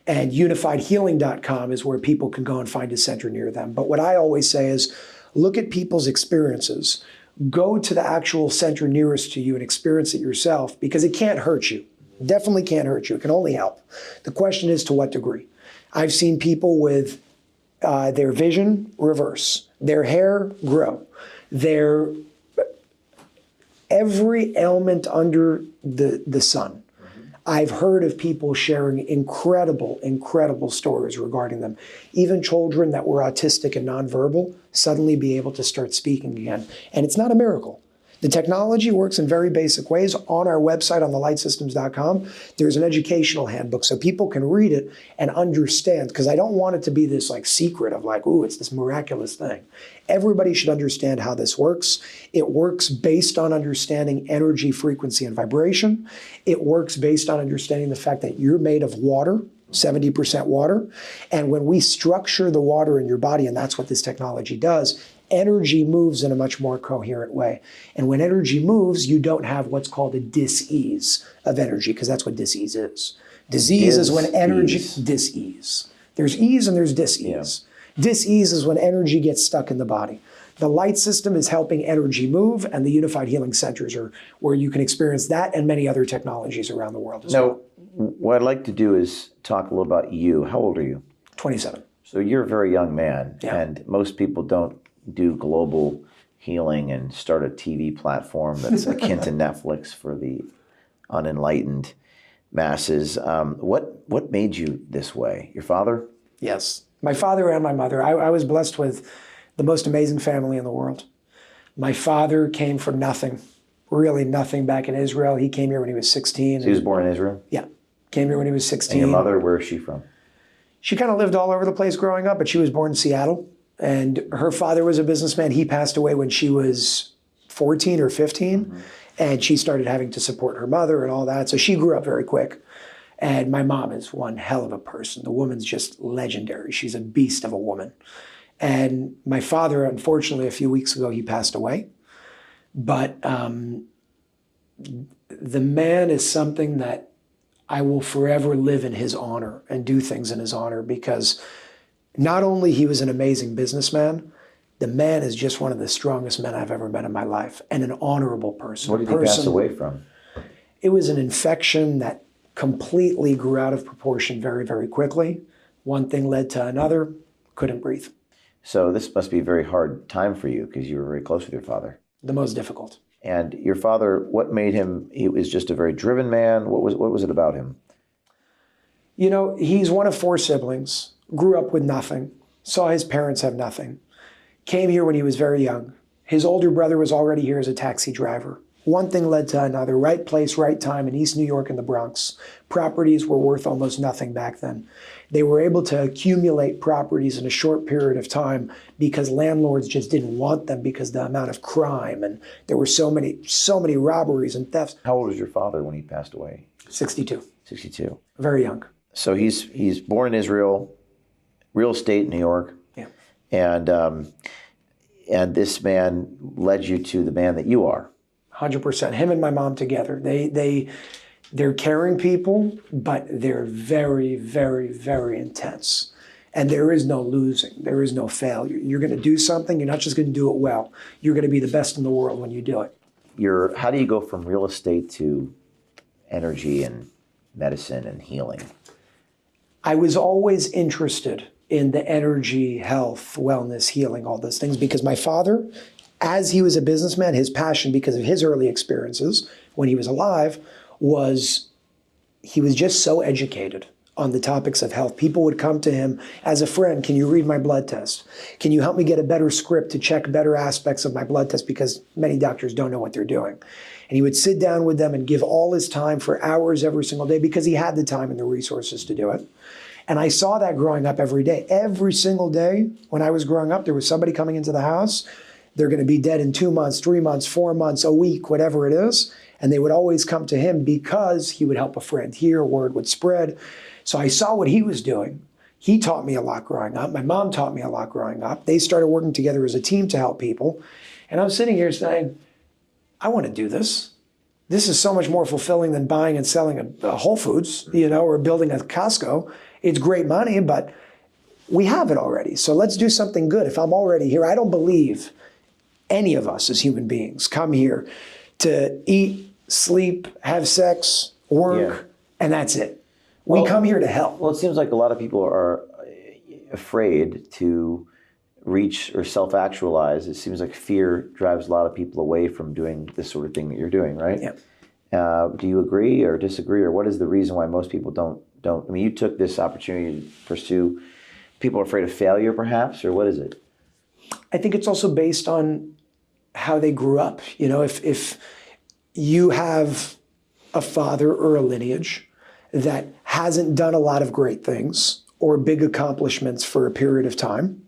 and UNIFYDhealing.com is where people can go and find a center near them. But what I always say is look at people's experiences. Go to the actual center nearest to you and experience it yourself, because it can't hurt you. Definitely can't hurt you. It can only help. The question is to what degree. I've seen people with Their vision, reverse. Their hair, grow. Every ailment under the sun. I've heard of people sharing incredible, incredible stories regarding them. Even children that were autistic and nonverbal suddenly be able to start speaking again. And it's not a miracle. The technology works in very basic ways. On our website, on thelightsystems.com, there's an educational handbook so people can read it and understand, because I don't want it to be this like secret of like, ooh, it's this miraculous thing. Everybody should understand how this works. It works based on understanding energy, frequency, and vibration. It works based on understanding the fact that you're made of water, 70% water. And when we structure the water in your body, and that's what this technology does, energy moves in a much more coherent way. And when energy moves, you don't have what's called a dis-ease of energy, because that's what dis-ease is. Disease is when energy, dis-ease. There's ease and there's dis-ease. Yeah. Dis-ease is when energy gets stuck in the body. The light system is helping energy move, and the Unified Healing Centers are where you can experience that and many other technologies around the world as well. What I'd like to do is talk a little about you. How old are you? 27. So you're a very young man, yeah. And most people don't do global healing and start a TV platform that's akin to Netflix for the unenlightened masses. What made you this way? Your father? Yes. My father and my mother. I was blessed with the most amazing family in the world. My father came from nothing, really nothing back in Israel. He came here when he was 16. So he was born in Israel? Yeah. Came here when he was 16. And your mother, where is she from? She kind of lived all over the place growing up, but she was born in Seattle. And her father was a businessman. He passed away when she was 14 or 15. Mm-hmm. And she started having to support her mother and all that. So she grew up very quick. And my mom is one hell of a person. The woman's just legendary. She's a beast of a woman. And my father, unfortunately, a few weeks ago, he passed away. But the man is something that I will forever live in his honor and do things in his honor, because not only he was an amazing businessman, the man is just one of the strongest men I've ever met in my life, and an honorable person. What did he pass away from? It was an infection that completely grew out of proportion very, very quickly. One thing led to another, couldn't breathe. So this must be a very hard time for you, because you were very close with your father. The most difficult. And your father, what made him, he was just a very driven man? What was it about him? You know, he's one of 4 siblings. Grew up with nothing, saw his parents have nothing, came here when he was very young. His older brother was already here as a taxi driver. One thing led to another, right place, right time in East New York and the Bronx. Properties were worth almost nothing back then. They were able to accumulate properties in a short period of time because landlords just didn't want them because the amount of crime, and there were so many robberies and thefts. How old was your father when he passed away? 62. 62. Very young. So he's born in Israel, real estate in New York. Yeah. And this man led you to the man that you are. 100%. Him and my mom together. They're caring people, but they're very, very, very intense. And there is no losing. There is no failure. You're going to do something. You're not just going to do it well. You're going to be the best in the world when you do it. How do you go from real estate to energy and medicine and healing? I was always interested in the energy, health, wellness, healing, all those things, because my father, as he was a businessman, his passion, because of his early experiences when he was alive, was he was just so educated on the topics of health. People would come to him as a friend. Can you read my blood test? Can you help me get a better script to check better aspects of my blood test? Because many doctors don't know what they're doing. And he would sit down with them and give all his time for hours every single day because he had the time and the resources to do it. And I saw that growing up every day. Every single day when I was growing up, there was somebody coming into the house. They're going to be dead in 2 months, 3 months, 4 months, a week, whatever it is. And they would always come to him because he would help a friend here, word would spread. So I saw what he was doing. He taught me a lot growing up. My mom taught me a lot growing up. They started working together as a team to help people. And I'm sitting here saying, I want to do this. This is so much more fulfilling than buying and selling a Whole Foods, or building a Costco. It's great money, but we have it already. So let's do something good. If I'm already here, I don't believe any of us as human beings come here to eat, sleep, have sex, work, and that's it. We come here to help. Well, it seems like a lot of people are afraid to reach or self-actualize. It seems like fear drives a lot of people away from doing this sort of thing that you're doing, right? Yeah. Do you agree or disagree, or what is the reason why most people don't? I mean, you took this opportunity to pursue. People are afraid of failure, perhaps, or what is it? I think it's also based on how they grew up. You know, if you have a father or a lineage that hasn't done a lot of great things or big accomplishments for a period of time,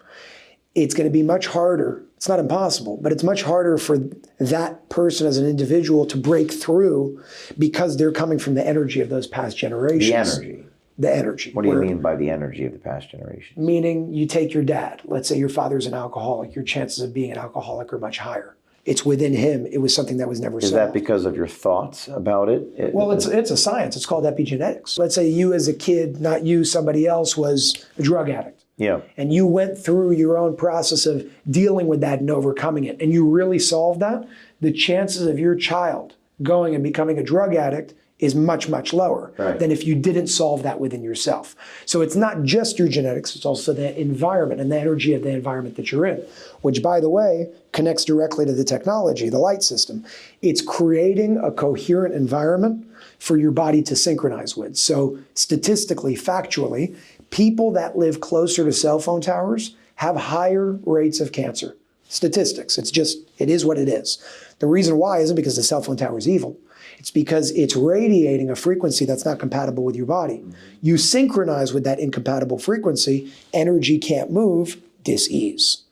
it's going to be much harder. It's not impossible, but it's much harder for that person as an individual to break through because they're coming from the energy of those past generations. The energy. The energy. What do you mean by the energy of the past generation? Meaning you take your dad. Let's say your father's an alcoholic. Your chances of being an alcoholic are much higher. It's within him. It was something that was never solved. Is that because of your thoughts about it? Well, it's a science. It's called epigenetics. Let's say you as a kid, not you, somebody else was a drug addict. Yeah. And you went through your own process of dealing with that and overcoming it, and you really solved that, the chances of your child going and becoming a drug addict is much, much lower than if you didn't solve that within yourself. So it's not just your genetics, it's also the environment and the energy of the environment that you're in, which, by the way, connects directly to the technology, the light system. It's creating a coherent environment for your body to synchronize with. So statistically, factually, people that live closer to cell phone towers have higher rates of cancer. Statistics, it is what it is. The reason why isn't because the cell phone tower is evil. It's because it's radiating a frequency that's not compatible with your body. You synchronize with that incompatible frequency, energy can't move, dis-ease.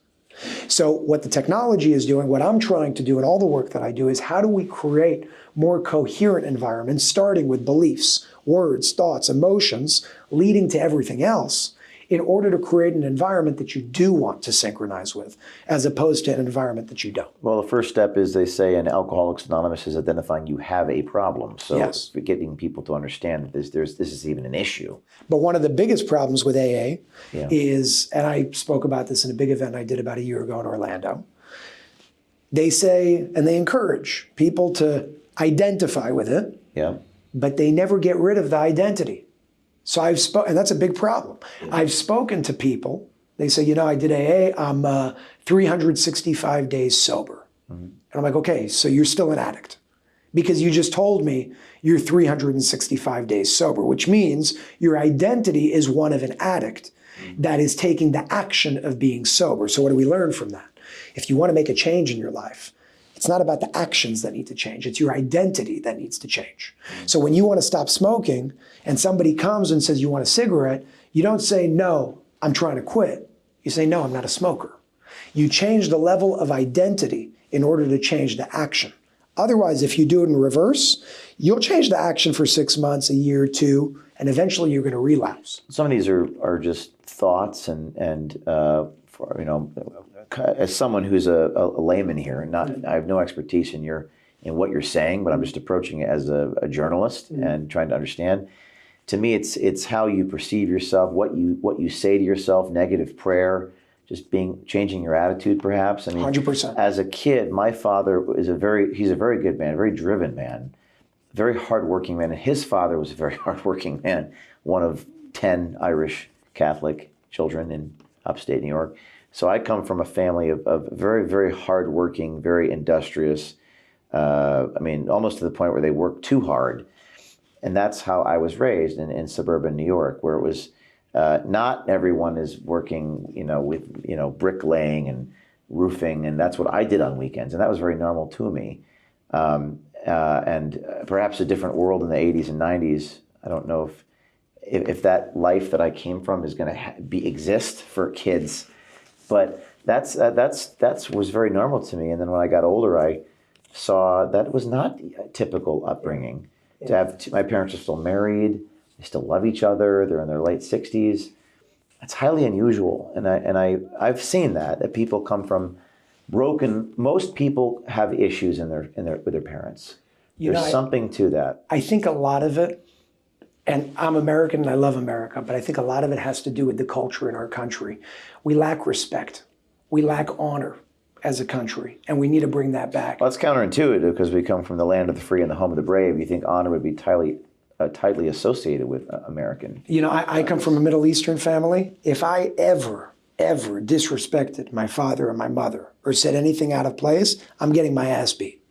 So what the technology is doing, what I'm trying to do in all the work that I do is how do we create more coherent environments, starting with beliefs, words, thoughts, emotions, leading to everything else, in order to create an environment that you do want to synchronize with, as opposed to an environment that you don't. Well, the first step is, they say in Alcoholics Anonymous, is identifying you have a problem. So yes. Getting people to understand that this is even an issue. But one of the biggest problems with AA is, and I spoke about this in a big event I did about a year ago in Orlando, they say, and they encourage people to identify with it, but they never get rid of the identity. So and that's a big problem. I've spoken to people, they say, you know, I did AA, I'm 365 days sober. And I'm like, okay, so you're still an addict. Because you just told me you're 365 days sober, which means your identity is one of an addict that is taking the action of being sober. So what do we learn from that? If you want to make a change in your life, it's not about the actions that need to change. It's your identity that needs to change. So when you want to stop smoking and somebody comes and says, you want a cigarette, you don't say, no, I'm trying to quit. You say, no, I'm not a smoker. You change the level of identity in order to change the action. Otherwise, if you do it in reverse, you'll change the action for 6 months, a year, 2, and eventually you're going to relapse. Some of these are just thoughts and for, you know, as someone who's a layman here, and I have no expertise in what you're saying, but I'm just approaching it as a journalist and trying to understand. To me, it's how you perceive yourself, what you say to yourself, negative prayer, just changing your attitude, perhaps. I mean, 100%. As a kid, my father he's a very good man, a very driven man, very hardworking man, and his father was a very hardworking man, one of 10 Irish Catholic children in upstate New York. So I come from a family of very, very hardworking, very industrious, I mean, almost to the point where they work too hard. And that's how I was raised in suburban New York, where it was not everyone is working, with, bricklaying and roofing. And that's what I did on weekends. And that was very normal to me. And perhaps a different world in the 80s and 90s. I don't know if that life that I came from is going to exist for kids. But that's was very normal to me. And then when I got older, I saw that was not a typical upbringing. To have my parents are still married, they still love each other. They're in their late 60s. That's highly unusual. And I've seen that people come from broken. Most people have issues with their parents. There's something to that. I think a lot of it, and I'm American and I love America, but I think a lot of it has to do with the culture in our country. We lack respect. We lack honor as a country, and we need to bring that back. Well, it's counterintuitive because we come from the land of the free and the home of the brave. You think honor would be tightly associated with American. You know, I come from a Middle Eastern family. If I ever disrespected my father or my mother or said anything out of place, I'm getting my ass beat.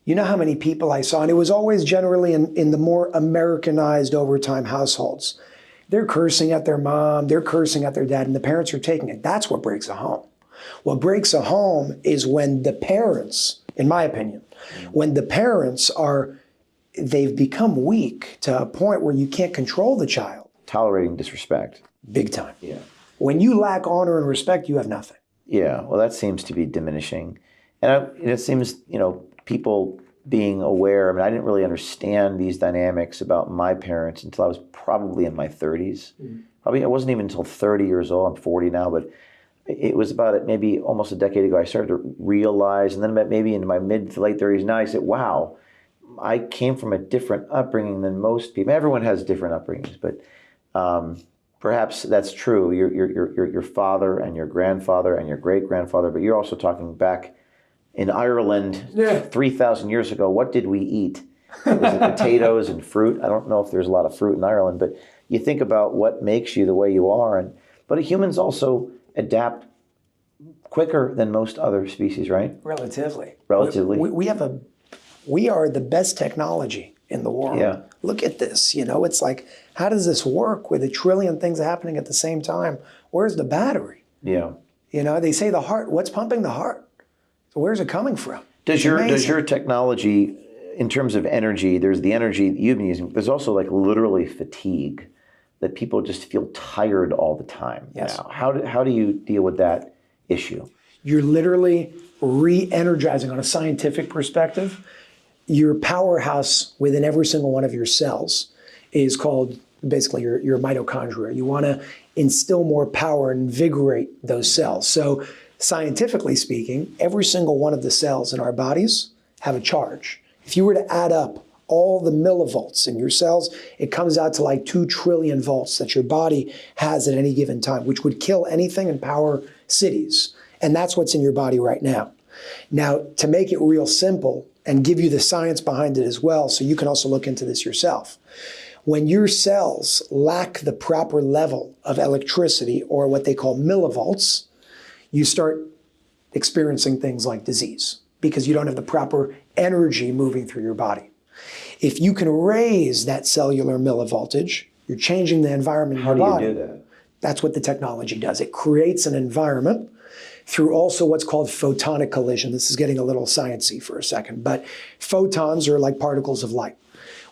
You know how many people I saw, and it was always generally in the more Americanized overtime households. They're cursing at their mom, they're cursing at their dad, and the parents are taking it. That's what breaks a home. What breaks a home is when the parents, in my opinion, when the parents they've become weak to a point where you can't control the child. Tolerating disrespect. Big time. Yeah. When you lack honor and respect, you have nothing. Yeah, well, that seems to be diminishing. And it seems, people being aware. I mean, I didn't really understand these dynamics about my parents until I was probably in my 30s. Probably, I wasn't even until 30 years old. I'm 40 now, but it was about maybe almost a decade ago I started to realize, and then maybe in my mid to late 30s now, I said, wow, I came from a different upbringing than most people. Everyone has different upbringings, but perhaps that's true. Your father and your grandfather and your great-grandfather, but you're also talking back in Ireland 3,000 years ago. What did we eat? Was it potatoes and fruit? I don't know if there's a lot of fruit in Ireland, but you think about what makes you the way you are. But humans also adapt quicker than most other species, right? Relatively. Relatively. We are the best technology in the world. Yeah. Look at this. It's like, how does this work with a trillion things happening at the same time? Where's the battery? Yeah. They say the heart. What's pumping the heart? Where's it coming from? Does your technology, in terms of energy, there's the energy that you've been using, there's also like literally fatigue, that people just feel tired all the time. Yes. Now. How do you deal with that issue? You're literally re-energizing on a scientific perspective. Your powerhouse within every single one of your cells is called basically your mitochondria. You want to instill more power and invigorate those cells. So scientifically speaking, every single one of the cells in our bodies have a charge. If you were to add up all the millivolts in your cells, it comes out to like 2 trillion volts that your body has at any given time, which would kill anything and power cities. And that's what's in your body right now. Now, to make it real simple and give you the science behind it as well, so you can also look into this yourself. When your cells lack the proper level of electricity, or what they call millivolts, you start experiencing things like disease because you don't have the proper energy moving through your body. If you can raise that cellular millivoltage, you're changing the environment in your body. How do you do that? That's what the technology does. It creates an environment through also what's called photonic collision. This is getting a little sciencey for a second, but photons are like particles of light.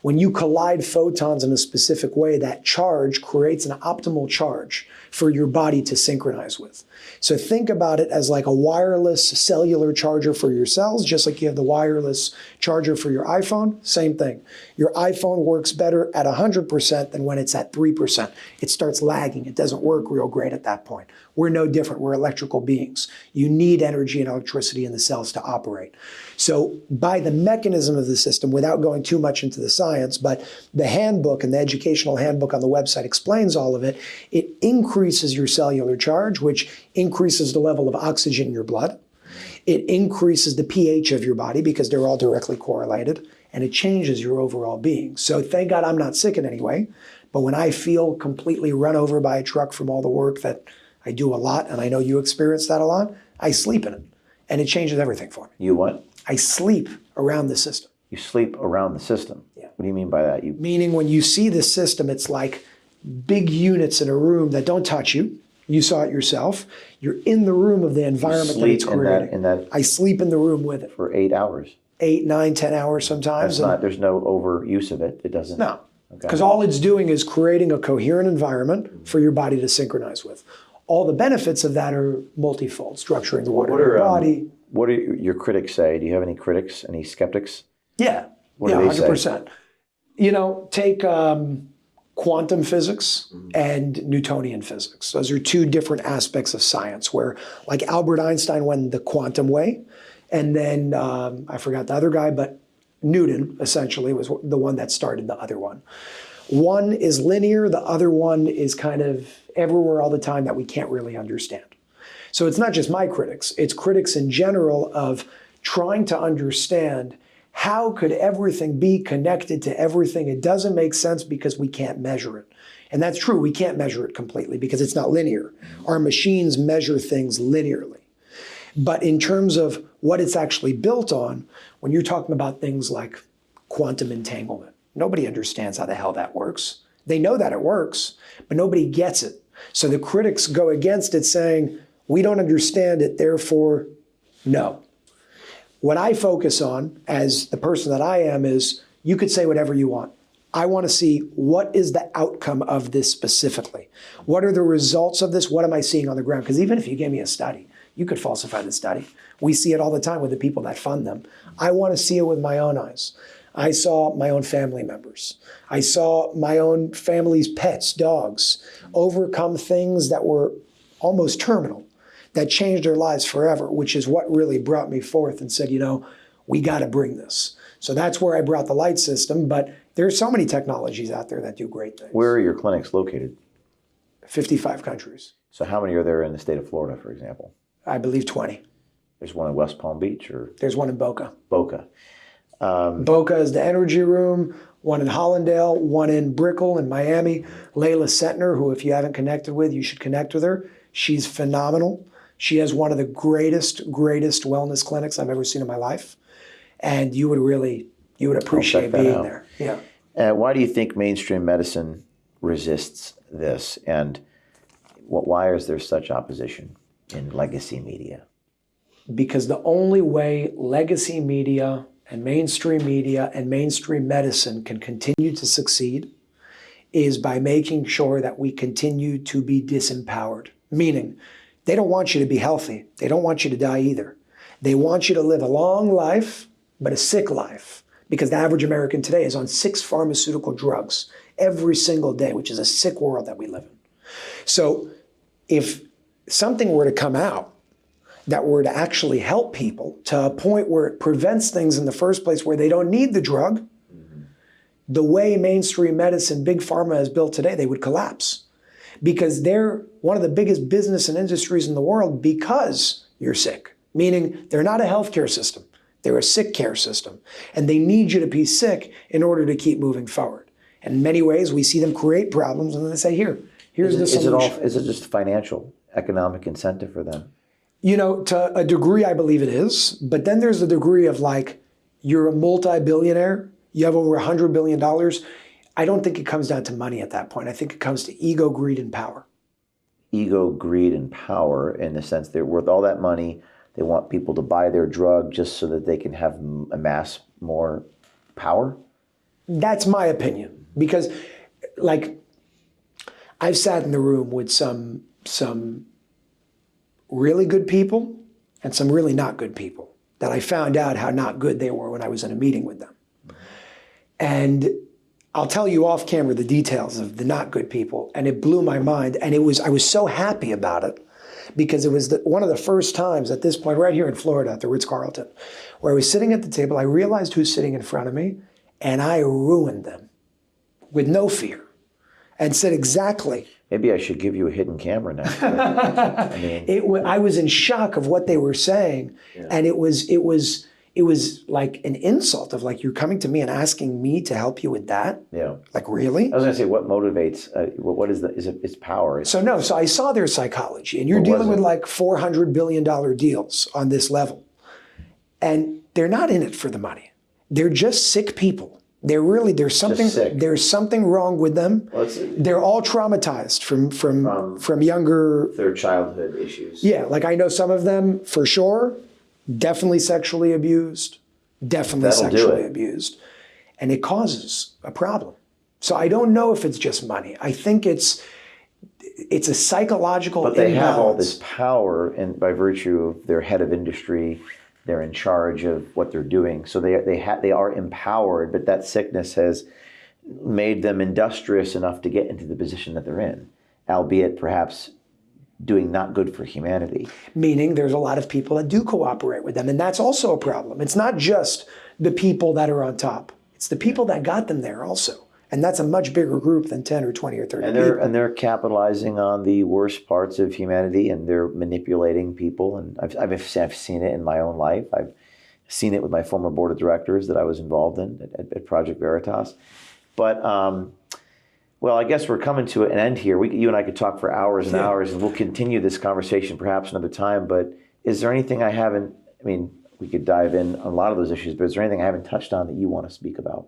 When you collide photons in a specific way, that charge creates an optimal charge for your body to synchronize with. So think about it as like a wireless cellular charger for your cells, just like you have the wireless charger for your iPhone, same thing. Your iPhone works better at 100% than when it's at 3%. It starts lagging. It doesn't work real great at that point. We're no different. We're electrical beings. You need energy and electricity in the cells to operate. So by the mechanism of the system, without going too much into the science, but the handbook and the educational handbook on the website explains all of it, it increases your cellular charge, which increases the level of oxygen in your blood. It increases the pH of your body because they're all directly correlated, and it changes your overall being. So thank God I'm not sick in any way, but when I feel completely run over by a truck from all the work that I do a lot, and I know you experience that a lot, I sleep in it, and it changes everything for me. You what? I sleep around the system. You sleep around the system? Yeah. What do you mean by that? Meaning when you see the system, it's like big units in a room that don't touch you. You saw it yourself. You're in the room of the environment that it's creating. I sleep in the room with it. For 8 hours? 8, 9, 10 hours sometimes. There's no overuse of it. It doesn't. No. Because all it's doing is creating a coherent environment for your body to synchronize with. All the benefits of that are multifold, structuring the water in your body. What do your critics say? Do you have any critics, any skeptics? Yeah. What do they 100%. Say? Take quantum physics and Newtonian physics. Those are two different aspects of science where, like Albert Einstein went the quantum way, and then I forgot the other guy, but Newton essentially was the one that started the other one. One is linear, the other one is kind of everywhere all the time that we can't really understand. So it's not just my critics, it's critics in general of trying to understand How could everything be connected to everything? It doesn't make sense because we can't measure it. And that's true, we can't measure it completely because it's not linear. Our machines measure things linearly. But in terms of what it's actually built on, when you're talking about things like quantum entanglement, nobody understands how the hell that works. They know that it works, but nobody gets it. So the critics go against it saying, we don't understand it, therefore, no. What I focus on as the person that I am is, you could say whatever you want. I want to see what is the outcome of this specifically. What are the results of this? What am I seeing on the ground? Because even if you gave me a study, you could falsify the study. We see it all the time with the people that fund them. I want to see it with my own eyes. I saw my own family members. I saw my own family's pets, dogs, overcome things that were almost terminal, that changed their lives forever, which is what really brought me forth and said, you know, we got to bring this. So that's where I brought the light system, but there's so many technologies out there that do great things. Where are your clinics located? 55 countries. So how many are there in the state of Florida, for example? I believe 20. There's one in West Palm Beach or There's one in Boca. Boca. Boca is the energy room, one in Hollandale, one in Brickell in Miami. Layla Sentner, who if you haven't connected with, you should connect with her. She's phenomenal. She has one of the greatest wellness clinics I've ever seen in my life. And you would appreciate being there. Yeah. Why do you think mainstream medicine resists this? And why is there such opposition in legacy media? Because the only way legacy media and mainstream medicine can continue to succeed is by making sure that we continue to be disempowered. Meaning, they don't want you to be healthy. They don't want you to die either. They want you to live a long life, but a sick life. Because the average American today is on 6 pharmaceutical drugs every single day, which is a sick world that we live in. So if something were to come out that were to actually help people to a point where it prevents things in the first place where they don't need the drug, the way mainstream medicine, big pharma is built today, they would collapse. Because they're one of the biggest business and industries in the world because you're sick. Meaning they're not a healthcare system. They're a sick care system. And they need you to be sick in order to keep moving forward. And in many ways, we see them create problems and then they say, here's the solution. Is it just financial, economic incentive for them? You know, to a degree, I believe it is. But then there's a degree of like, you're a multi-billionaire, you have over $100 billion. I don't think it comes down to money at that point. I think it comes to ego, greed, and power. Ego, greed, and power in the sense they're worth all that money. They want people to buy their drug just so that they can amass more power? That's my opinion. Because, like, I've sat in the room with some really good people and some really not good people that I found out how not good they were when I was in a meeting with them. And I'll tell you off camera the details of the not good people, and it blew my mind. And I was so happy about it because it was one of the first times at this point, right here in Florida at the Ritz-Carlton, where I was sitting at the table, I realized who's sitting in front of me, and I ruined them with no fear and said exactly. Maybe I should give you a hidden camera now. I mean, I was in shock of what they were saying, and it was like an insult of like, you're coming to me and asking me to help you with that? Yeah. Like, really? I was going to say, what motivates, what is it's power? So I saw their psychology, and you're dealing with like $400 billion deals on this level. And they're not in it for the money. They're just sick people. There's something wrong with them. Well, they're all traumatized from younger. Their childhood issues. Yeah, like I know some of them for sure. Definitely sexually abused, abused. And it causes a problem. So I don't know if it's just money. I think it's a psychological imbalance. But they have all this power and by virtue of their head of industry, they're in charge of what they're doing. So they are empowered, but that sickness has made them industrious enough to get into the position that they're in, albeit perhaps doing not good for humanity. Meaning there's a lot of people that do cooperate with them, and that's also a problem. It's not just the people that are on top. It's the people that got them there also. And that's a much bigger group than 10 or 20 or 30 people. And they're capitalizing on the worst parts of humanity, and they're manipulating people. And I've seen it in my own life. I've seen it with my former board of directors that I was involved in at Project Veritas. But, well, I guess we're coming to an end here. You and I could talk for hours and hours, and we'll continue this conversation perhaps another time. But is there anything I haven't, I mean, we could dive in on a lot of those issues, but is there anything I haven't touched on that you want to speak about?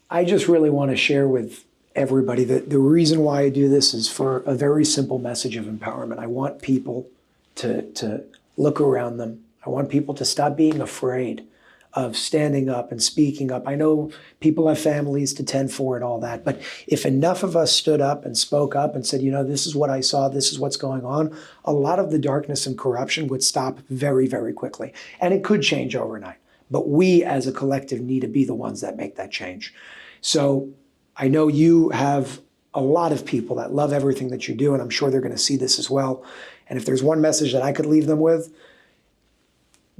I just really want to share with everybody that the reason why I do this is for a very simple message of empowerment. I want people to look around them. I want people to stop being afraid of standing up and speaking up. I know people have families to tend for and all that, but if enough of us stood up and spoke up and said, you know, this is what I saw, this is what's going on, a lot of the darkness and corruption would stop very, very quickly. And it could change overnight. But we as a collective need to be the ones that make that change. So I know you have a lot of people that love everything that you do, and I'm sure they're going to see this as well. And if there's one message that I could leave them with,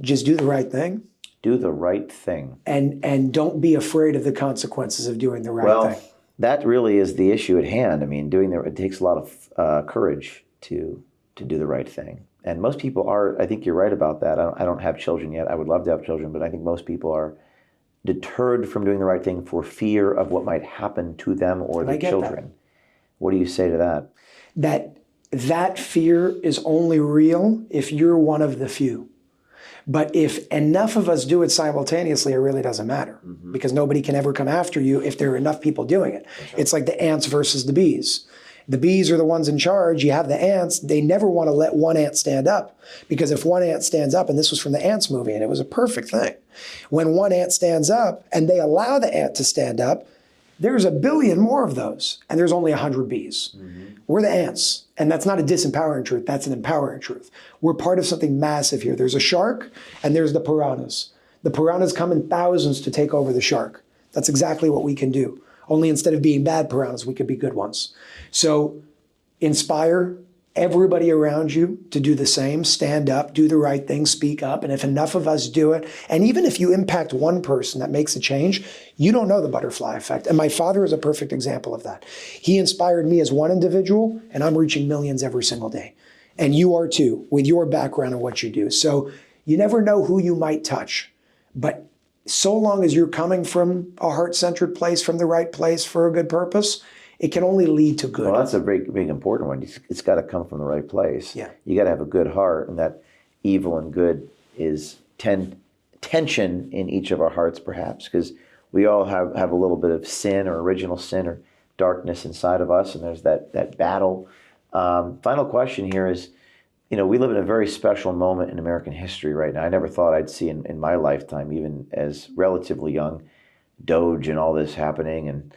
just do the right thing. Do the right thing. And don't be afraid of the consequences of doing the right thing. That really is the issue at hand. I mean, it takes a lot of courage to do the right thing. And most people are, I think you're right about that. I don't have children yet. I would love to have children, but I think most people are deterred from doing the right thing for fear of what might happen to them or their children. What do you say to that? That fear is only real if you're one of the few. But if enough of us do it simultaneously, it really doesn't matter because nobody can ever come after you if there are enough people doing it. Right. It's like the ants versus the bees. The bees are the ones in charge. You have the ants. They never want to let one ant stand up because if one ant stands up, and this was from the Ants movie, and it was a perfect thing. When one ant stands up and they allow the ant to stand up, there's 1 billion more of those, and there's only 100 bees. We're the ants, and that's not a disempowering truth. That's an empowering truth. We're part of something massive here. There's a shark, and there's the piranhas. The piranhas come in thousands to take over the shark. That's exactly what we can do. Only instead of being bad piranhas, we could be good ones. So inspire everybody around you to do the same. Stand up, do the right thing, speak up. And if enough of us do it, and even if you impact one person that makes a change, you don't know the butterfly effect. And my father is a perfect example of that. He inspired me as one individual, and I'm reaching millions every single day. And you are too, with your background and what you do. So you never know who you might touch. But so long as you're coming from a heart-centered place, from the right place for a good purpose, it can only lead to good. Well, that's a big important one. It's got to come from the right place. Yeah. You got to have a good heart, and that evil and good is tension in each of our hearts, perhaps, because we all have a little bit of sin or original sin or darkness inside of us, and there's that battle. Final question here is, you know, we live in a very special moment in American history right now. I never thought I'd see in my lifetime, even as relatively young, Doge and all this happening, and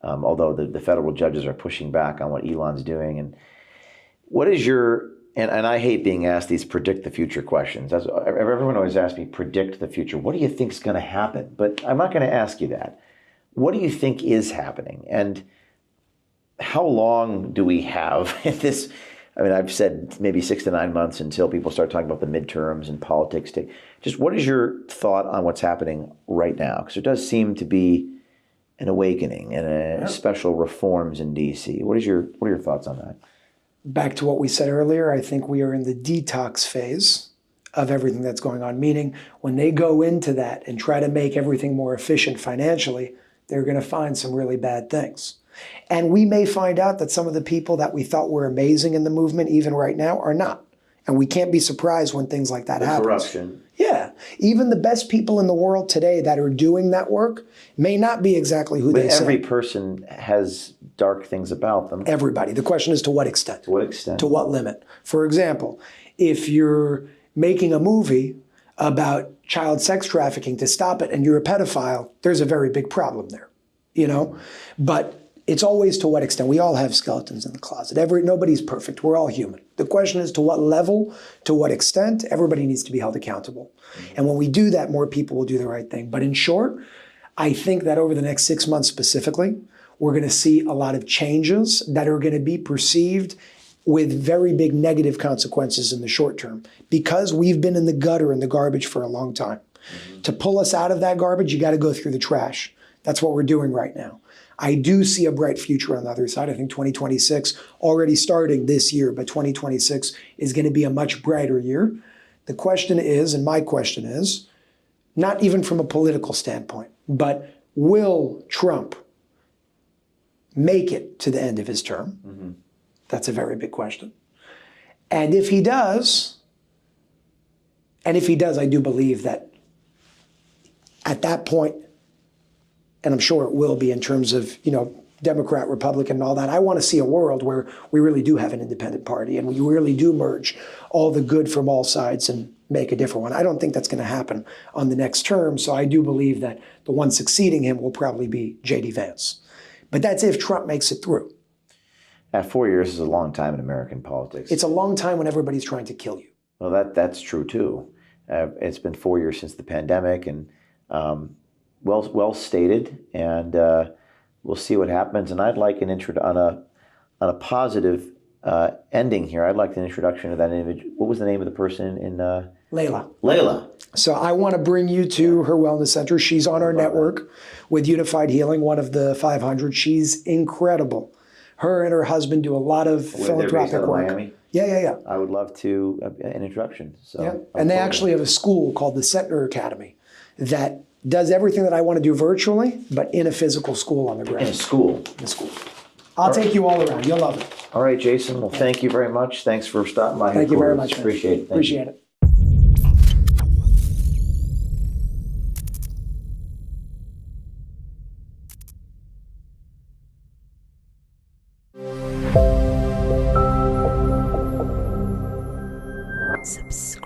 although the federal judges are pushing back on what Elon's doing. And what is your, and I hate being asked these predict the future questions. Everyone always asks me, predict the future. What do you think is going to happen? But I'm not going to ask you that. What do you think is happening? And how long do we have in this? I mean, I've said maybe 6 to 9 months until people start talking about the midterms and politics. Just what is your thought on what's happening right now? Because there does seem to be an awakening and special reforms in D.C. What are your thoughts on that? Back to what we said earlier, I think we are in the detox phase of everything that's going on, meaning when they go into that and try to make everything more efficient financially, they're going to find some really bad things. And we may find out that some of the people that we thought were amazing in the movement, even right now, are not. And we can't be surprised when things like that happen. Corruption. Yeah. Even the best people in the world today that are doing that work may not be exactly who they say. Every person has dark things about them. Everybody. The question is to what extent? To what extent? To what limit? For example, if you're making a movie about child sex trafficking to stop it and you're a pedophile, there's a very big problem there, you know? But it's always to what extent. We all have skeletons in the closet. Nobody's perfect. We're all human. The question is to what level, to what extent. Everybody needs to be held accountable. And when we do that, more people will do the right thing. But in short, I think that over the next 6 months specifically, we're going to see a lot of changes that are going to be perceived with very big negative consequences in the short term because we've been in the gutter and the garbage for a long time. To pull us out of that garbage, you got to go through the trash. That's what we're doing right now. I do see a bright future on the other side. I think 2026, already starting this year, but 2026 is going to be a much brighter year. The question is, and my question is, not even from a political standpoint, but will Trump make it to the end of his term? Mm-hmm. That's a very big question. And if he does, I do believe that at that point, and I'm sure it will be in terms of, Democrat, Republican, and all that, I want to see a world where we really do have an independent party and we really do merge all the good from all sides and make a different one. I don't think that's going to happen on the next term, so I do believe that the one succeeding him will probably be J.D. Vance. But that's if Trump makes it through. 4 years is a long time in American politics. It's a long time when everybody's trying to kill you. Well, that's true too. It's been 4 years since the pandemic, and well stated. And we'll see what happens. And I'd like an intro on a positive ending here. I'd like an introduction to that individual. What was the name of the person in? Layla. Layla. So I want to bring you to her wellness center. She's on our network with UNIFYD Healing, one of the 500. She's incredible. Her and her husband do a lot of philanthropic work. Miami? Yeah. I would love to an introduction. So yeah. And they actually have a school called the Cellular Academy that does everything that I want to do virtually, but in a physical school on the ground. In a school. In a school. I'll take you all around. You'll love it. All right, Jason. Well, thank you very much. Thanks for stopping by. Thank you very much, man. Appreciate it. Appreciate it. Subscribe.